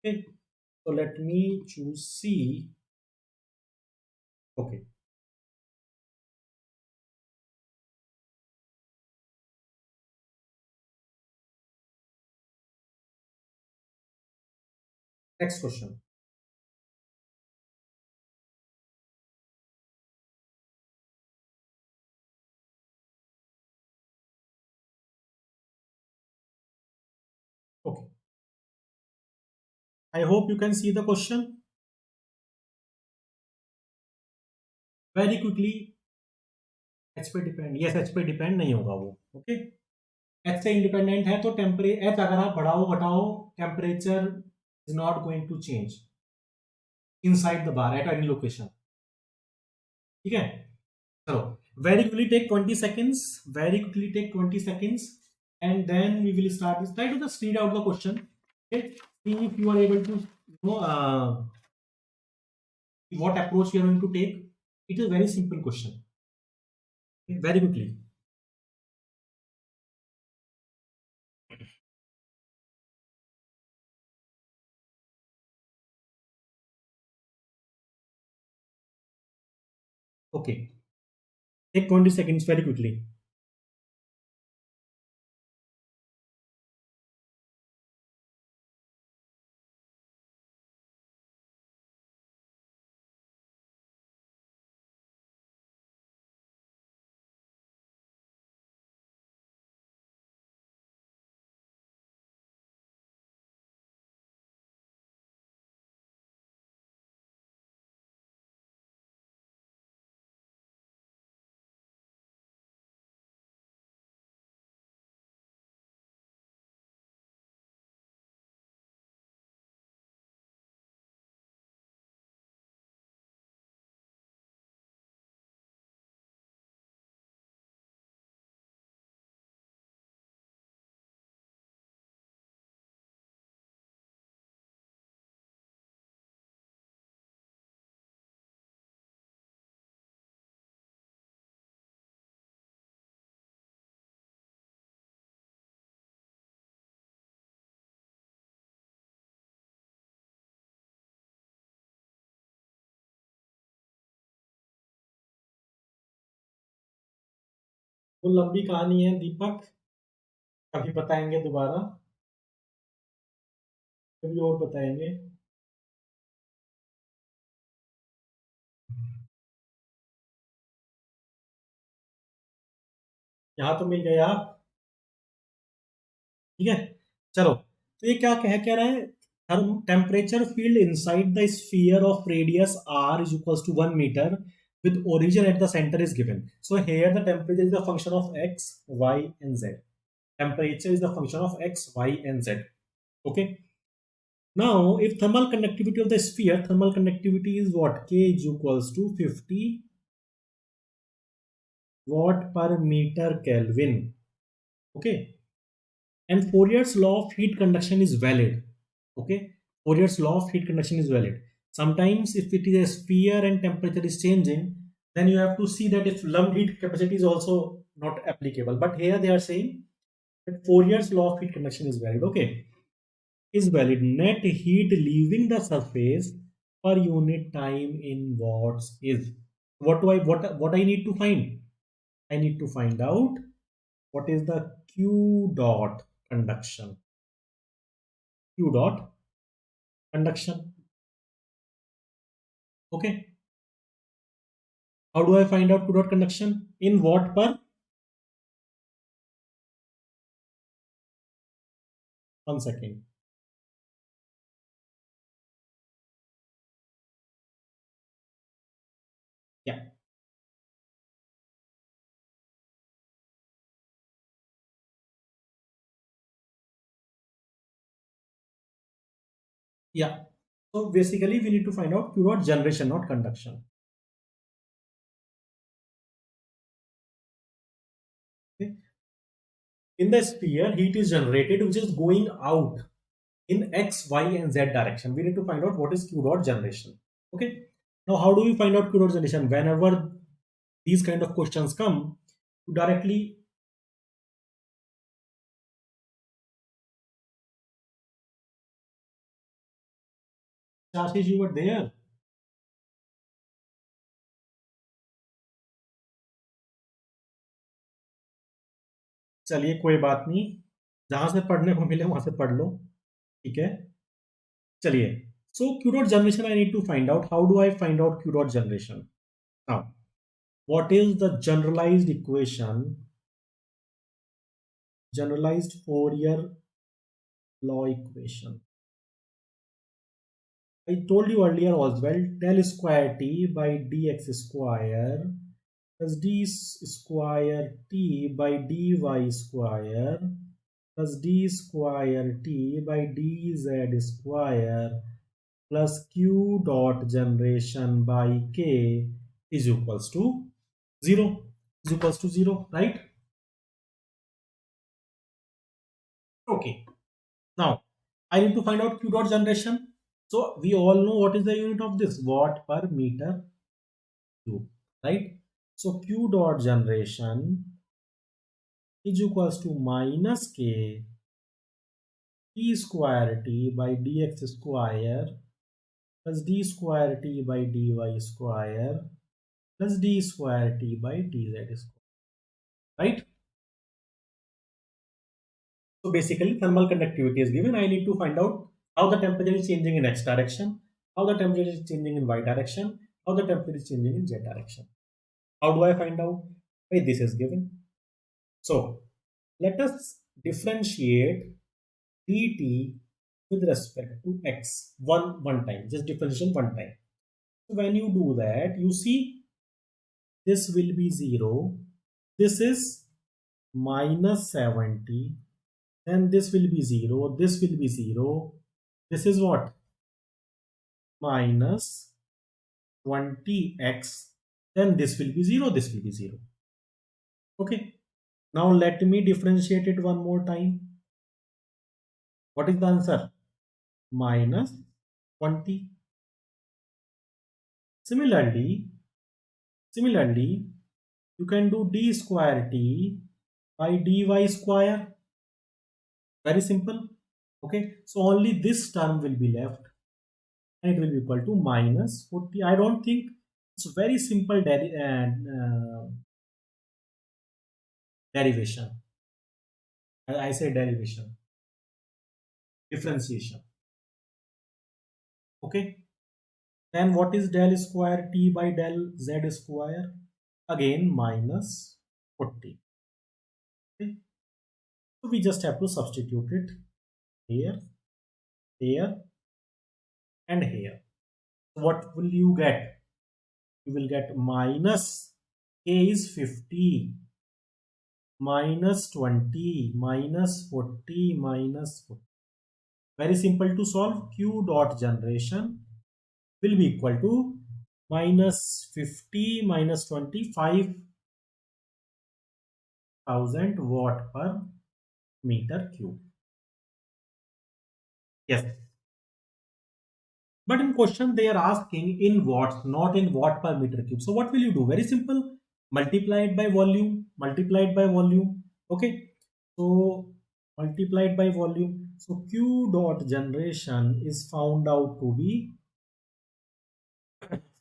Okay. So let me choose C. Okay. Next question. Okay, I hope you can see the question very quickly. H पे depend, yes H पे depend नहीं होगा वो। Okay, H से independent है तो temperature, H अगर आप बढ़ाओ घटाओ, temperature is not going to change inside the bar at any location. ठीक है, चलो, very quickly take 20 seconds, very quickly take 20 seconds, and then we will start this. Try to just read out the question. Okay, see if you are able to know what approach you are going to take. It is a very simple question. Okay, very quickly. Okay, take 20 seconds very quickly. वो लंबी कहानी है दीपक, कभी बताएंगे दोबारा, कभी और बताएंगे। यहाँ तो मिल गया आप। ठीक है, चलो, तो ये कह रहा है, temperature field inside the sphere of radius r is equals to 1 meter with origin at the center is given. So here the temperature is the function of x, y and z. Temperature is the function of x, y and z. Okay, now if thermal conductivity of the sphere, thermal conductivity is what? K is equals to 50 watt per meter Kelvin. Okay, and Fourier's law of heat conduction is valid. Okay, Fourier's law of heat conduction is valid. Sometimes if it is a sphere and temperature is changing, then you have to see that if lumped heat capacity is also not applicable. But here they are saying that Fourier's law of heat conduction is valid. Okay, is valid. Net heat leaving the surface per unit time in watts is. What I need to find? I need to find out what is the Q dot conduction. Q dot conduction. Okay, how do I find out Q dot conduction? In watt per 1 second. Yeah, yeah. So basically we need to find out Q dot generation, not conduction. Okay. In the sphere, heat is generated which is going out in x, y and z direction. We need to find out what is Q dot generation. Okay, now how do we find out Q dot generation? Whenever these kind of questions come, you directly, Ashish, you were there. चलिए कोई बात नहीं, जहां से पढ़ने को मिले वहां से पढ़ लो। ठीक है, चलिए, so q dot generation I need to find out. How do I find out q dot generation? Now, what is the generalized Fourier law equation? I told you earlier as well, del square t by dx square plus d square t by dy square plus d square t by dz square plus q dot generation by k is equals to 0. Is equals to 0, right? Okay. Now, I need to find out q dot generation. So, we all know what is the unit of this, watt per meter cube, right? So, q dot generation is equals to minus k t square t by dx square plus d square t by dy square plus d square t by dz square, right? So basically thermal conductivity is given. I need to find out how the temperature is changing in x direction, how the temperature is changing in y direction, how the temperature is changing in z direction. How do I find out? Wait, this is given. So let us differentiate dt with respect to x one time. Just differentiation one time. So when you do that, you see this will be 0. This is minus 70. Then this will be 0. This will be 0. This is what? Minus 20x. Then this will be 0. This will be 0. Okay. Now let me differentiate it one more time. What is the answer? Minus 20. Similarly, you can do d square t by dy square. Very simple. Okay. So only this term will be left and it will be equal to minus 40. I don't think it's very simple derivation. I say derivation, differentiation. Okay. Then what is del square t by del z square? Again minus 40. Okay. So we just have to substitute it here, here, and here. What will you get? You will get minus k is 50, minus 20, minus 40, minus 40. Very simple to solve. Q dot generation will be equal to minus 50 minus 25,000 watt per meter cube. Yes. But in question, they are asking in watts, not in watt per meter cube. So what will you do? Very simple. Multiply it by volume. Multiply it by volume. Okay. So multiplied by volume. So Q dot generation is found out to be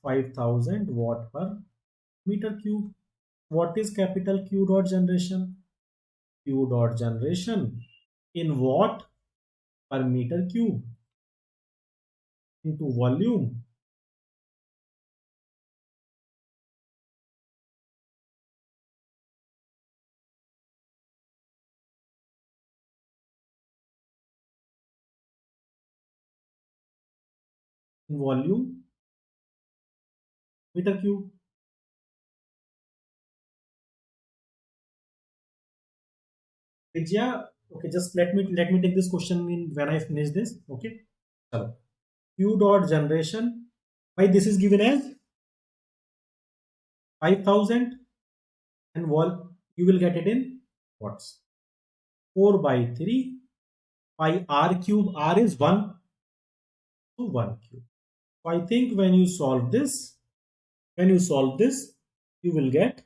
5,000 watt per meter cube. What is capital Q dot generation? Q dot generation in watt per meter cube into volume in volume meter cube. Vijaya, okay, just let me take this question in when I finish this. Okay, so Q dot generation. Why this is given as 5,000 and wall you will get it in watts. 4 by 3 pi r cube. R is 1 to 1 cube. So I think when you solve this, you will get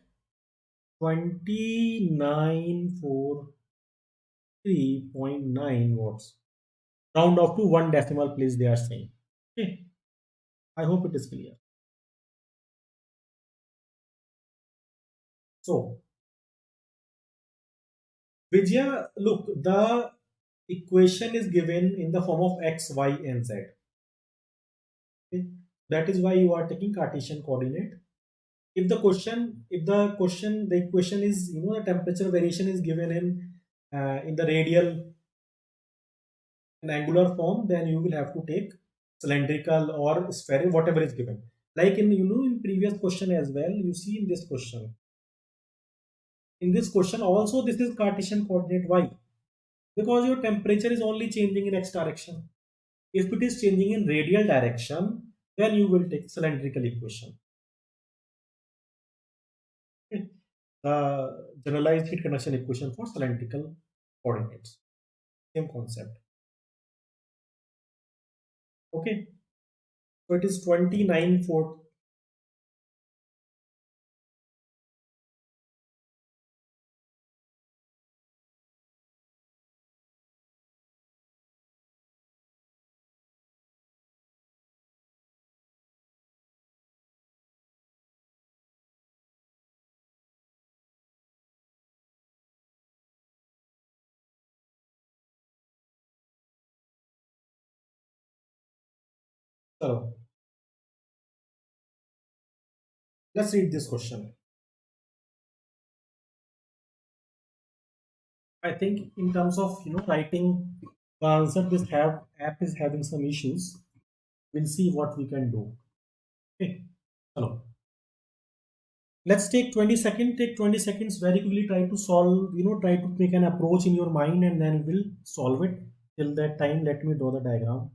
2943.9 watts. Round off to one decimal place they are saying. Okay. I hope it is clear. So, Vijaya, look, the equation is given in the form of x, y, and z. Okay? That is why you are taking Cartesian coordinate. If the equation is, the temperature variation is given in the radial and angular form, then you will have to take cylindrical or spherical, whatever is given. Like in previous question as well, you see in this question. In this question also, this is Cartesian coordinate. Why? Because your temperature is only changing in x direction. If it is changing in radial direction, then you will take cylindrical equation. Okay. Generalized heat conduction equation for cylindrical coordinates. Same concept. Okay. So it is 29 for. So let's read this question. I think in terms of writing the answer, this app is having some issues. We'll see what we can do. Okay. Hello. Let's take 20 seconds. Take 20 seconds. Very quickly try to solve. Try to make an approach in your mind, and then we'll solve it. Till that time, let me draw the diagram.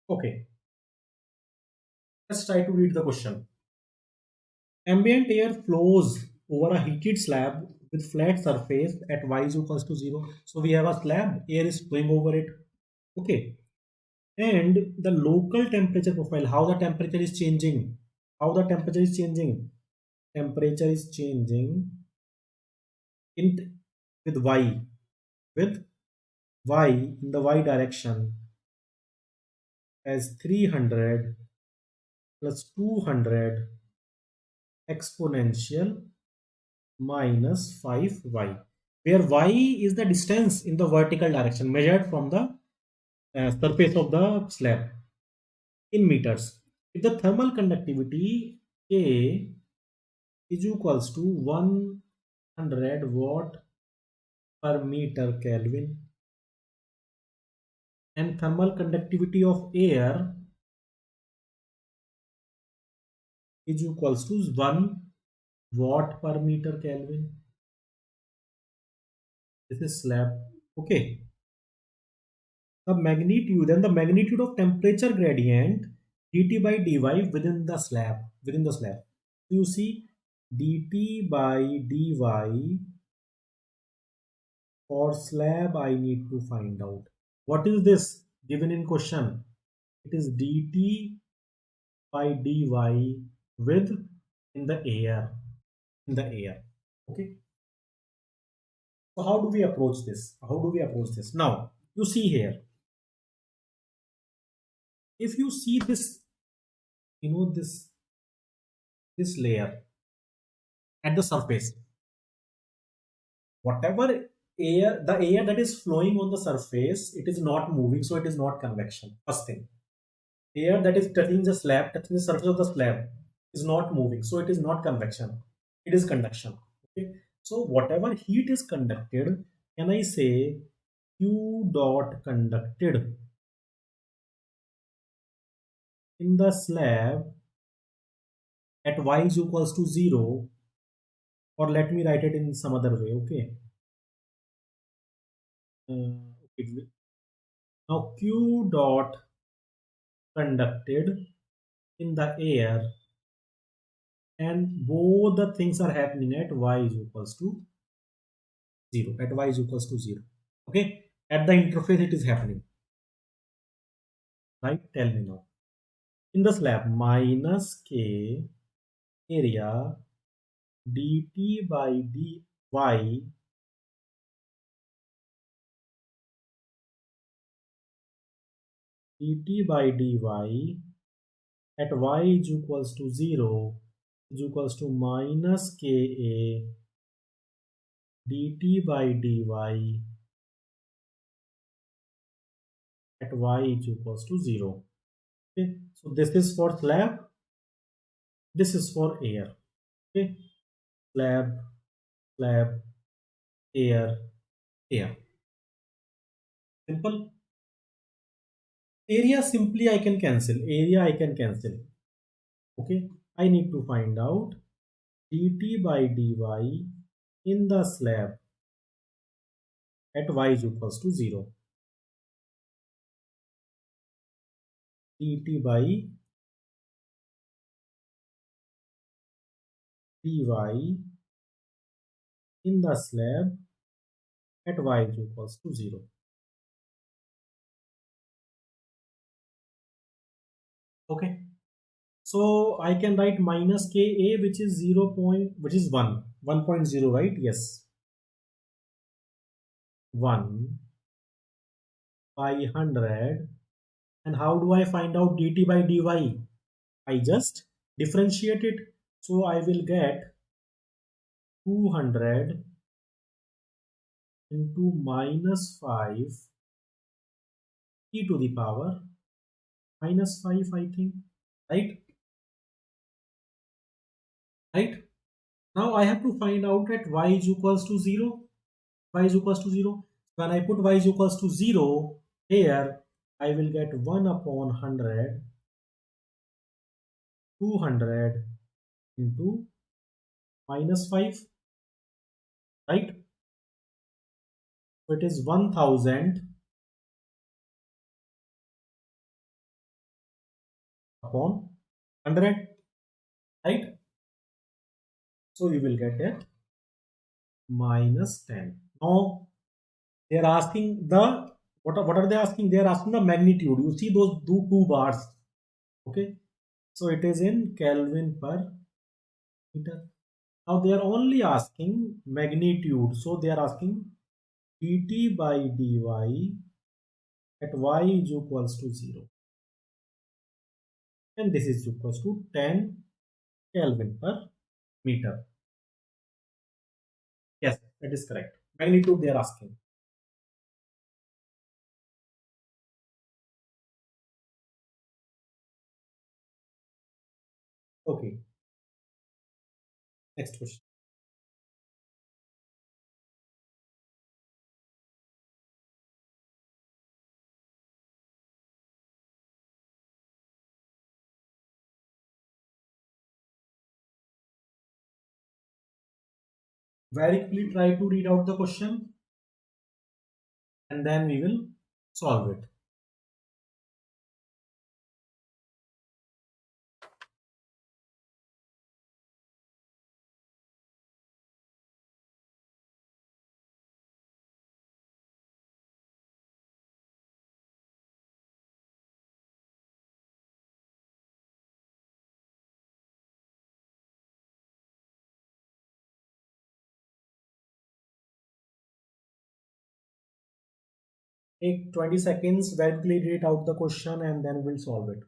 Okay. Let's try to read the question. Ambient air flows over a heated slab with flat surface at y is equals to 0. So we have a slab, air is flowing over it. Okay. And the local temperature profile, how the temperature is changing. How the temperature is changing. Temperature is changing in with y. With y in the y direction as 300 plus 200 exponential minus 5y, where y is the distance in the vertical direction measured from the surface of the slab in meters. If the thermal conductivity K is equals to 100 watt per meter Kelvin and thermal conductivity of air is equals to 1 watt per meter Kelvin. This is slab. Okay. The magnitude of temperature gradient dt by dy within the slab. You see dt by dy for slab I need to find out. What is this given in question? It is dt by dy with in the air. Okay. So how do we approach this? Now, you see here. If you see this, this layer at the surface, whatever the air that is flowing on the surface, it is not moving, so it is not convection. First thing, air that is touching the surface of the slab is not moving, so it is not convection. It is conduction. Okay. So whatever heat is conducted, can I say Q dot conducted in the slab at y is equals to 0, or let me write it in some other way. Okay, Okay. Now Q dot conducted in the air, and both the things are happening at y is equals to 0. At y is equals to 0. Okay. At the interface it is happening. Right? Tell me now. In the slab, minus k area dt by dy dy at y is equals to 0 is equals to minus ka dt by dy at y is equals to 0. Okay, so this is for slab, this is for air. Okay, slab, slab, air, air. Simple. Area simply I can cancel. Area I can cancel. Okay, I need to find out dt by dy in the slab at y is equals to 0. dt by dy in the slab at y is equals to 0. Okay, so I can write minus ka, which is which is 1.0, right? Yes, 1 by 100. And how do I find out dt by dy? I just differentiate it. So I will get 200 into minus 5 e to the power minus 5, I think. Right? Right? Now I have to find out at y is equals to 0. Y is equals to 0. When I put y is equals to 0 here, I will get 1 upon 100, 200 into minus 5, right? So it is 1000 upon 100, right? So you will get it minus 10. Now they are asking the, what are they asking? They are asking the magnitude. You see those two bars. Okay. So it is in Kelvin per meter. Now they are only asking magnitude. So they are asking dt by dy at y is equals to 0. And this is equals to 10 Kelvin per meter. Yes, that is correct. Magnitude they are asking. Okay. Next question. Very quickly try to read out the question and then we will solve it. Take 20 seconds, very quickly read out the question and then we'll solve it.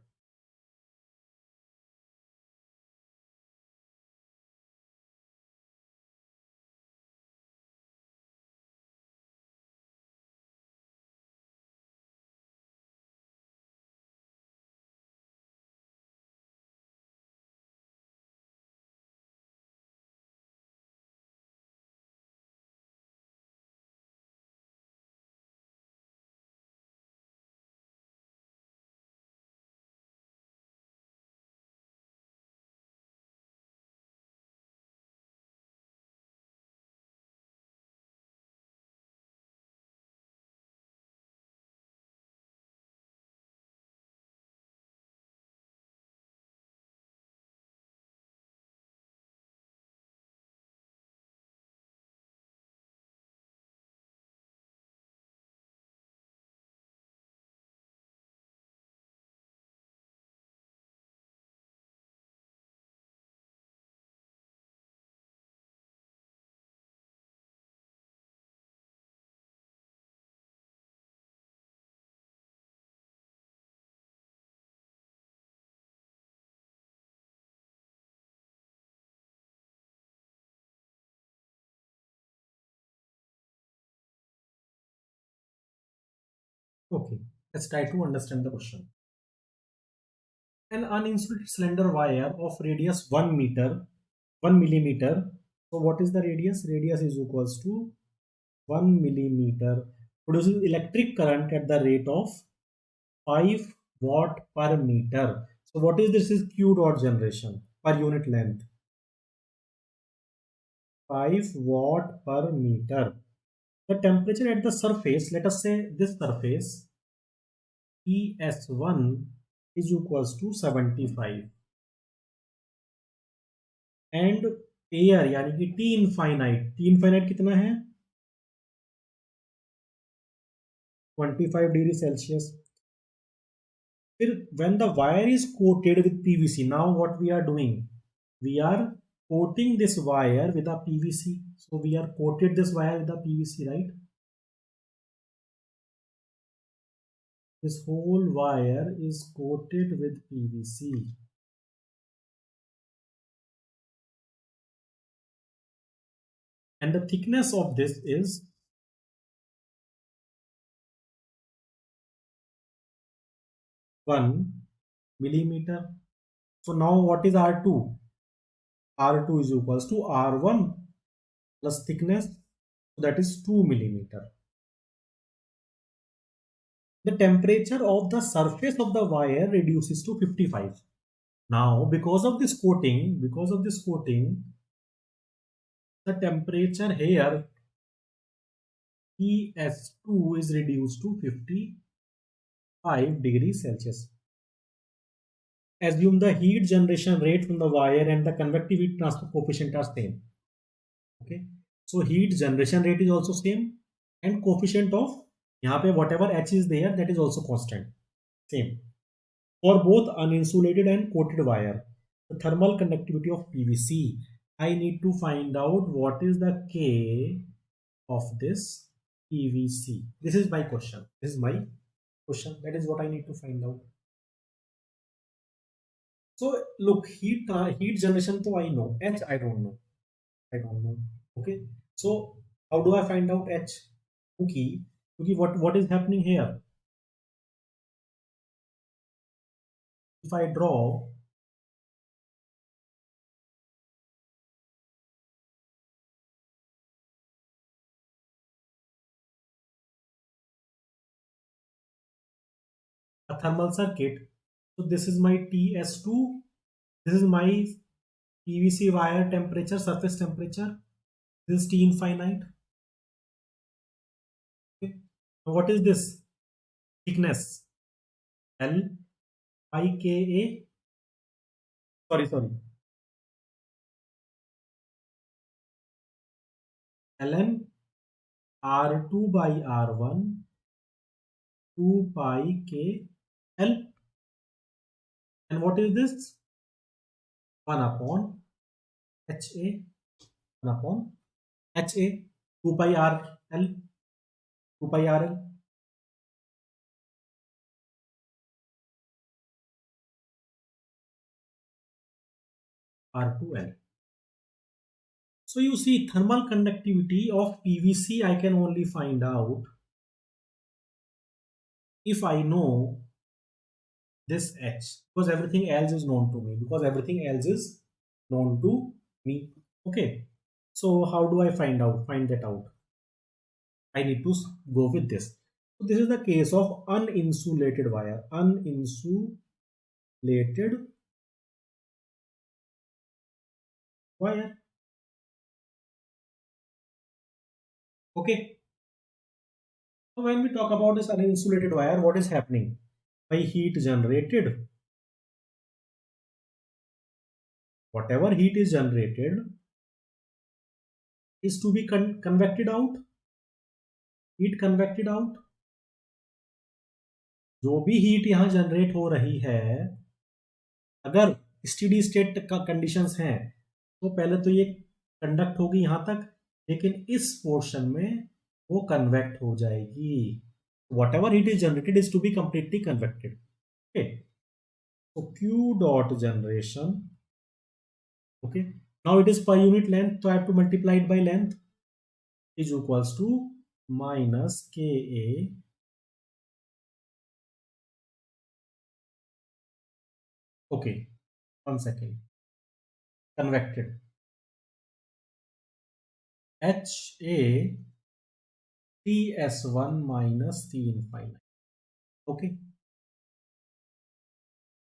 Okay, let's try to understand the question. An uninsulated slender wire of radius 1 meter, 1 millimeter. So what is the radius? Radius is equals to 1 millimeter, produces electric current at the rate of 5 watt per meter. So what is this? Is Q dot generation per unit length. 5 watt per meter. The temperature at the surface, let us say this surface, ES1 is equals to 75 and air यानी कि T infinite कितना है 25 degree Celsius फिर when the wire is coated with PVC, now what we are doing, we are coating this wire with a PVC. So we are coated this wire with a PVC, right? This whole wire is coated with PVC. And the thickness of this is 1 millimeter. So now what is R2? R2 is equals to R1 plus thickness, so that is 2 millimeter. The temperature of the surface of the wire reduces to 55. Now because of this coating, the temperature here ES2 is reduced to 55 degrees Celsius. Assume the heat generation rate from the wire and the convective heat transfer coefficient are same. Okay, so heat generation rate is also same and coefficient of यहाँ पे whatever h is there, that is also constant, same for both uninsulated and coated wire. The thermal conductivity of PVC, I need to find out what is the K of this PVC. This is my question. That is what I need to find out. So look, heat generation to I know, h I don't know. Okay, so how do I find out h? Okay, what is happening here? If I draw a thermal circuit, so this is my TS2, this is my PVC wire temperature, surface temperature, this is T infinite. Okay. Now what is this? Thickness L by Ka. Sorry. Ln R2 by R1 2 pi K L. And what is this? 1 upon HA. 1 upon HA. 2 pi RL. 2 pi RL. R2L. So you see, thermal conductivity of PVC I can only find out if I know this H, because everything else is known to me. Okay, so how do I find that out? I need to go with this. So this is the case of uninsulated wire. Uninsulated wire. Okay. So when we talk about this uninsulated wire, what is happening? By heat generated, whatever heat is generated is to be convected out. Heat convected out. जो भी heat यहाँ generate हो रही है, अगर steady state का conditions हैं तो पहले तो ये कंडक्ट होगी यहाँ तक, लेकिन इस पोर्शन में वो कन्वेक्ट हो जाएगी. Whatever heat is generated is to be completely convected. Okay, so Q dot generation. Okay, now it is per unit length, so I have to multiply it by length, is equals to minus Ka Okay, 1 second. Convected. HA TS1 minus T infinite. Okay.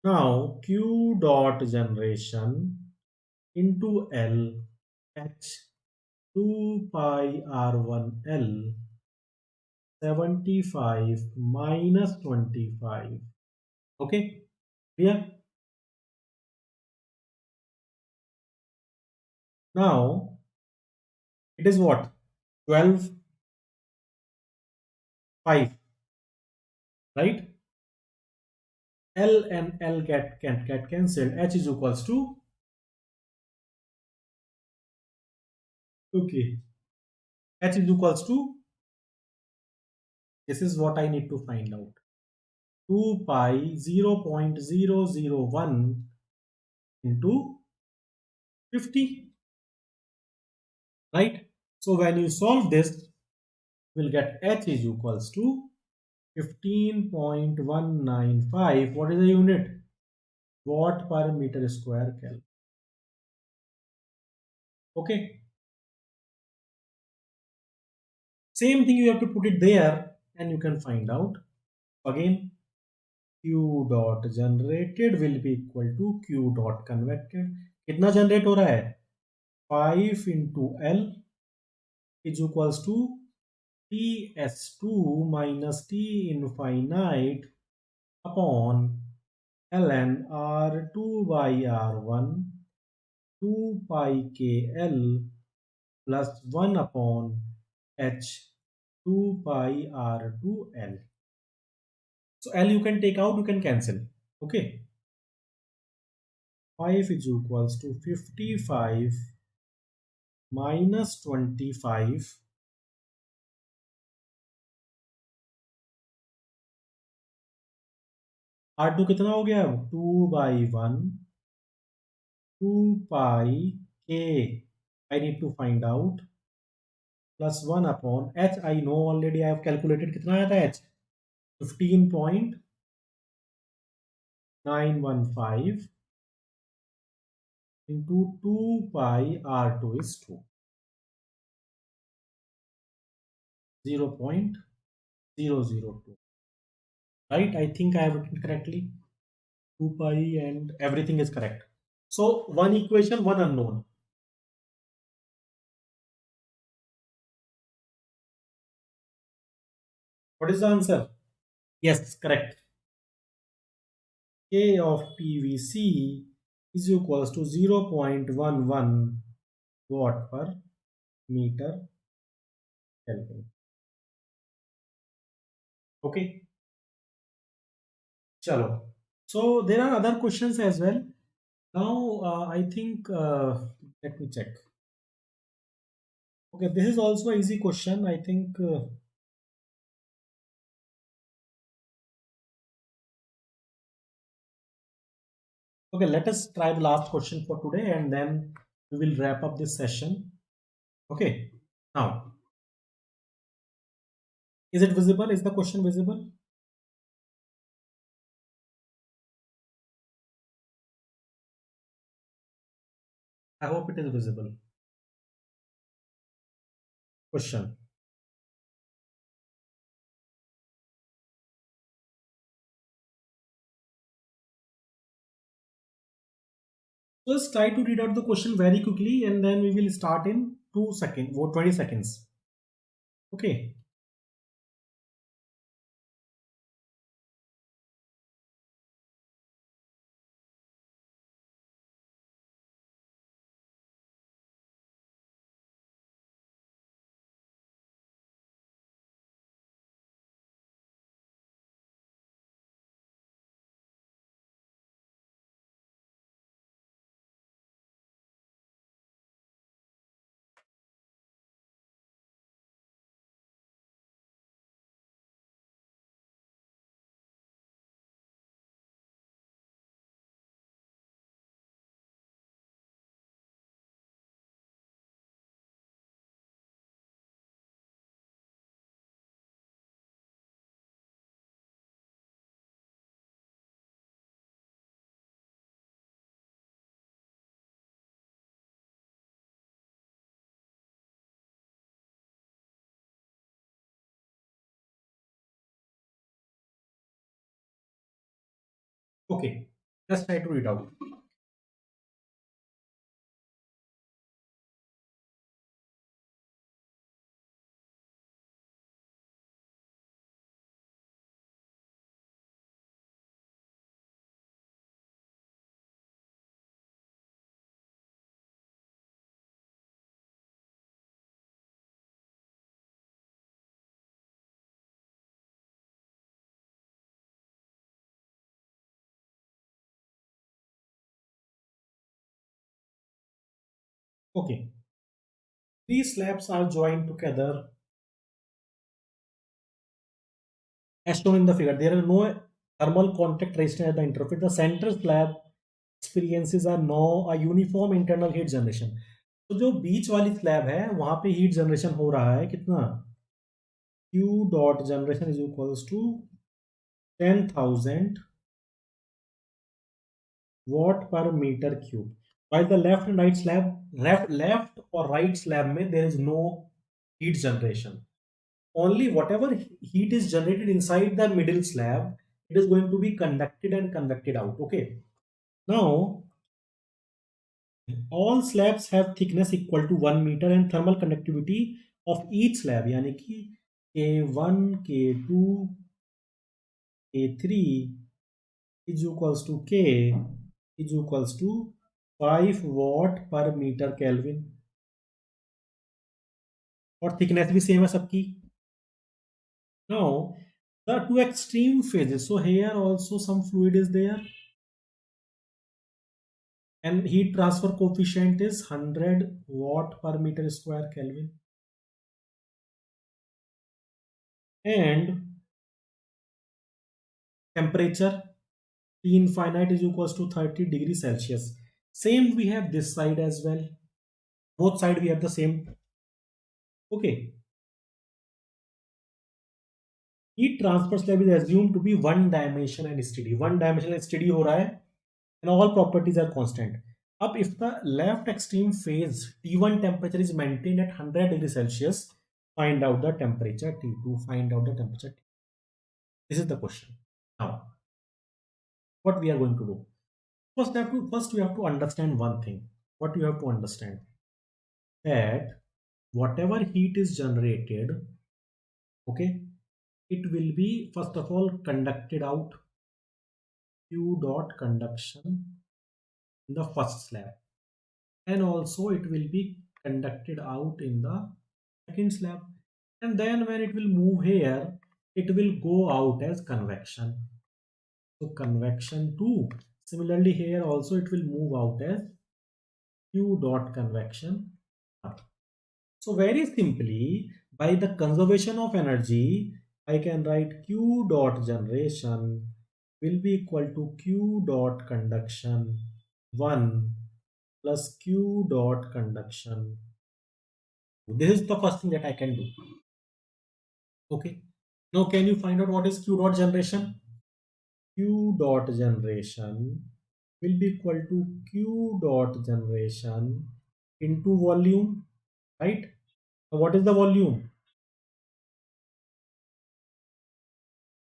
Now Q dot generation into L H 2 pi R1 L 75 minus 25. Okay. Clear? Now it is what? 12 5, right? L and L get cancelled. H is equals to, okay, H is equals to, this is what I need to find out. 2 pi 0.001 into 50, right? So when you solve this, we'll get H is equals to 15.195. What is the unit? Watt per meter square Kelvin. Okay. Same thing, you have to put it there and you can find out. Again, Q dot generated will be equal to Q dot convected. कितना generate हो रहा है? 5 into L is equals to TS2 minus T infinite upon ln R2 by R1 2 pi KL plus 1 upon H 2 pi R2L. So L you can take out, you can cancel. Okay. 5 is equals to 55 minus 25 R2 कितना हो गया? 2 by 1 2 pi k I need to find out plus 1 upon h I know already, I have calculated. कितना आया था h? 15.915 into 2 pi R2 is 2. 0.002. Right? I think I have written correctly. 2 pi and everything is correct. So one equation, one unknown. What is the answer? Yes, correct. K of PVC is equals to 0.11 watt per meter Kelvin. Okay. Chalo. So there are other questions as well. Now I think, let me check. Okay, this is also an easy question. I think, okay, let us try the last question for today and then we will wrap up this session. Okay. Now, is it visible? Is the question visible? I hope it is visible. Question. Just try to read out the question very quickly and then we will start in 2 seconds or 20 seconds. Okay. Okay, let's try to read out. Okay, these slabs are joined together as shown in the figure. There are no thermal contact resistance at the interface. The center slab experiences are no a uniform internal heat generation. तो जो बीच वाली slab है वहां पे heat generation हो रहा है कितना, Q dot generation is equals to 10,000 watt per meter cube. While the left and right slab, left or right slab में there is no heat generation. Only whatever heat is generated inside the middle slab, it is going to be conducted and convected out. Okay. Now, all slabs have thickness equal to 1 meter and thermal conductivity of each slab यानी कि K1, K2, K3 is equals to K is equals to 5 watt per meter Kelvin और thickness भी same है सबकी. Now, the two extreme phases. So here also some fluid is there and heat transfer coefficient is 100 watt per meter square Kelvin. And temperature T infinite is equals to 30 degrees Celsius. Same we have this side as well. Both side we have the same. Okay. Heat transfer slab is assumed to be one dimension and steady. One dimension and steady हो रहा है and all properties are constant. Up if the left extreme phase T1 temperature is maintained at 100 degrees Celsius, find out the temperature T2. Find out the temperature. This is the question. Now, what we are going to do? First we have to understand one thing. What you have to understand that whatever heat is generated, okay, it will be first of all conducted out. Q dot conduction in the first slab, and also it will be conducted out in the second slab, and then when it will move here it will go out as convection. So convection 2. Similarly here also it will move out as Q dot convection. So very simply, by the conservation of energy, I can write Q dot generation will be equal to Q dot conduction 1 plus Q dot conduction. This is the first thing that I can do. Okay. Now can you find out what is Q dot generation? Q dot generation will be equal to Q dot generation into volume, right? So what is the volume?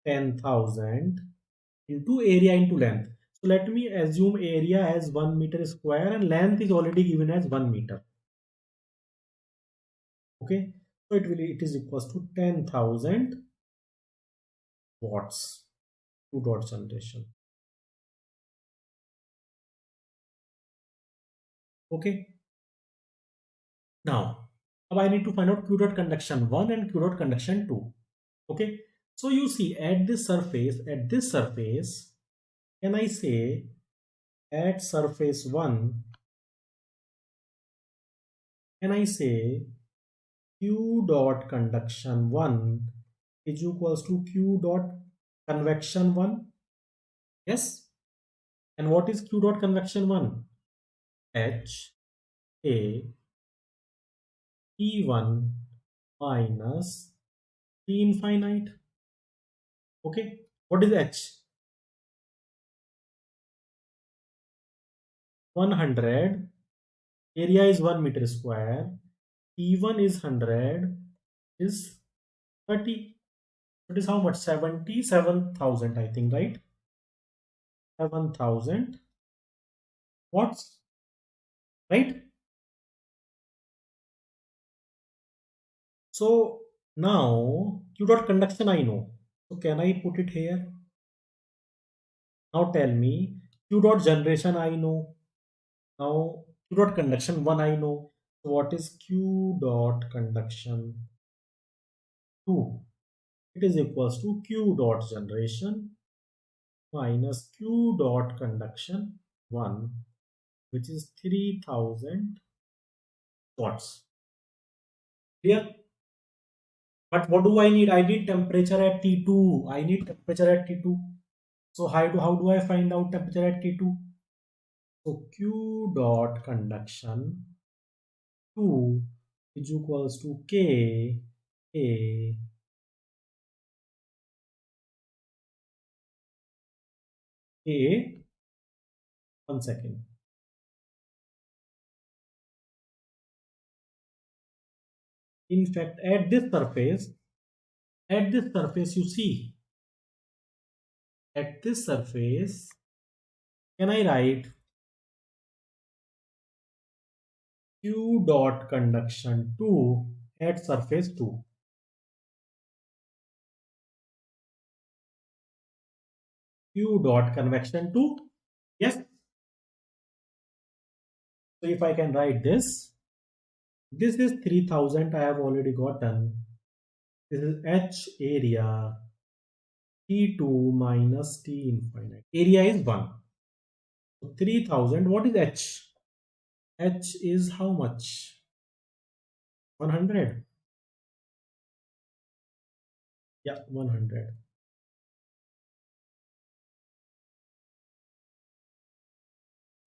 10,000 into area into length. So let me assume area as 1 meter square and length is already given as 1 meter. Okay, so it is equals to 10,000 watts. Q dot generation. Okay, now I need to find out Q dot conduction 1 and Q dot conduction 2. Okay, so you see at this surface, can I say at surface 1, can I say Q dot conduction 1 is equals to Q dot convection 1? Yes. And what is Q dot convection 1? H A T1 minus T infinite. Okay. What is H? 100. Area is 1 meter square. T1 is 100 is 30. It is how much? 77,000 I think, right? 7,000 watts, right? So now Q dot conduction I know. So can I put it here? Now tell me, Q dot generation I know. Now Q dot conduction 1 I know. So what is Q dot conduction 2? It is equals to Q dot generation minus Q dot conduction 1, which is 3000 watts. Clear? But what do I need? I need temperature at T2. I need temperature at T2. So how do I find out temperature at T2? So Q dot conduction 2 is equals to K A 1 second. In fact, at this surface, you see, at this surface, can I write Q dot conduction 2 at surface 2? Q dot convection 2? Yes. So if I can write this is 3000 I have already gotten. This is H area T2 minus T infinite. Area is 1. So 3000, what is H? H is how much? 100. Yeah, 100.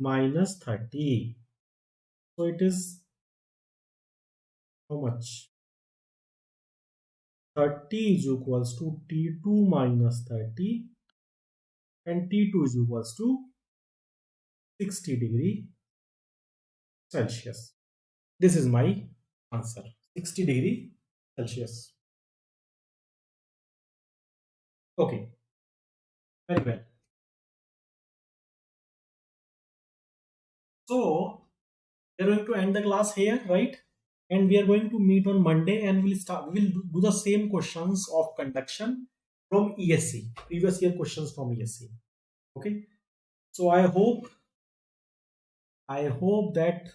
Minus 30. So it is how much? 30 is equals to T2 minus 30, and T2 is equals to 60 degree Celsius. This is my answer. 60 degree Celsius. Okay, very well. So we are going to end the class here, right? And we are going to meet on Monday, and we will do the same questions of conduction from ESC, previous year questions from ESC. Okay. So I hope that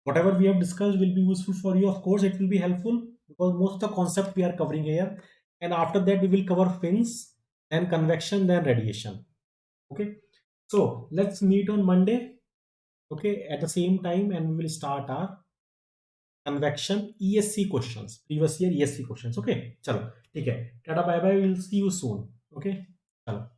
whatever we have discussed will be useful for you. Of course, it will be helpful because most of the concept we are covering here. And after that, we will cover fins, then convection, then radiation. Okay. So let's meet on Monday. Okay, at the same time, and we will start our convection ESC questions, previous year ESC questions. Okay, chalo, ठीक है, tata bye bye, we'll see you soon. Okay, चलो.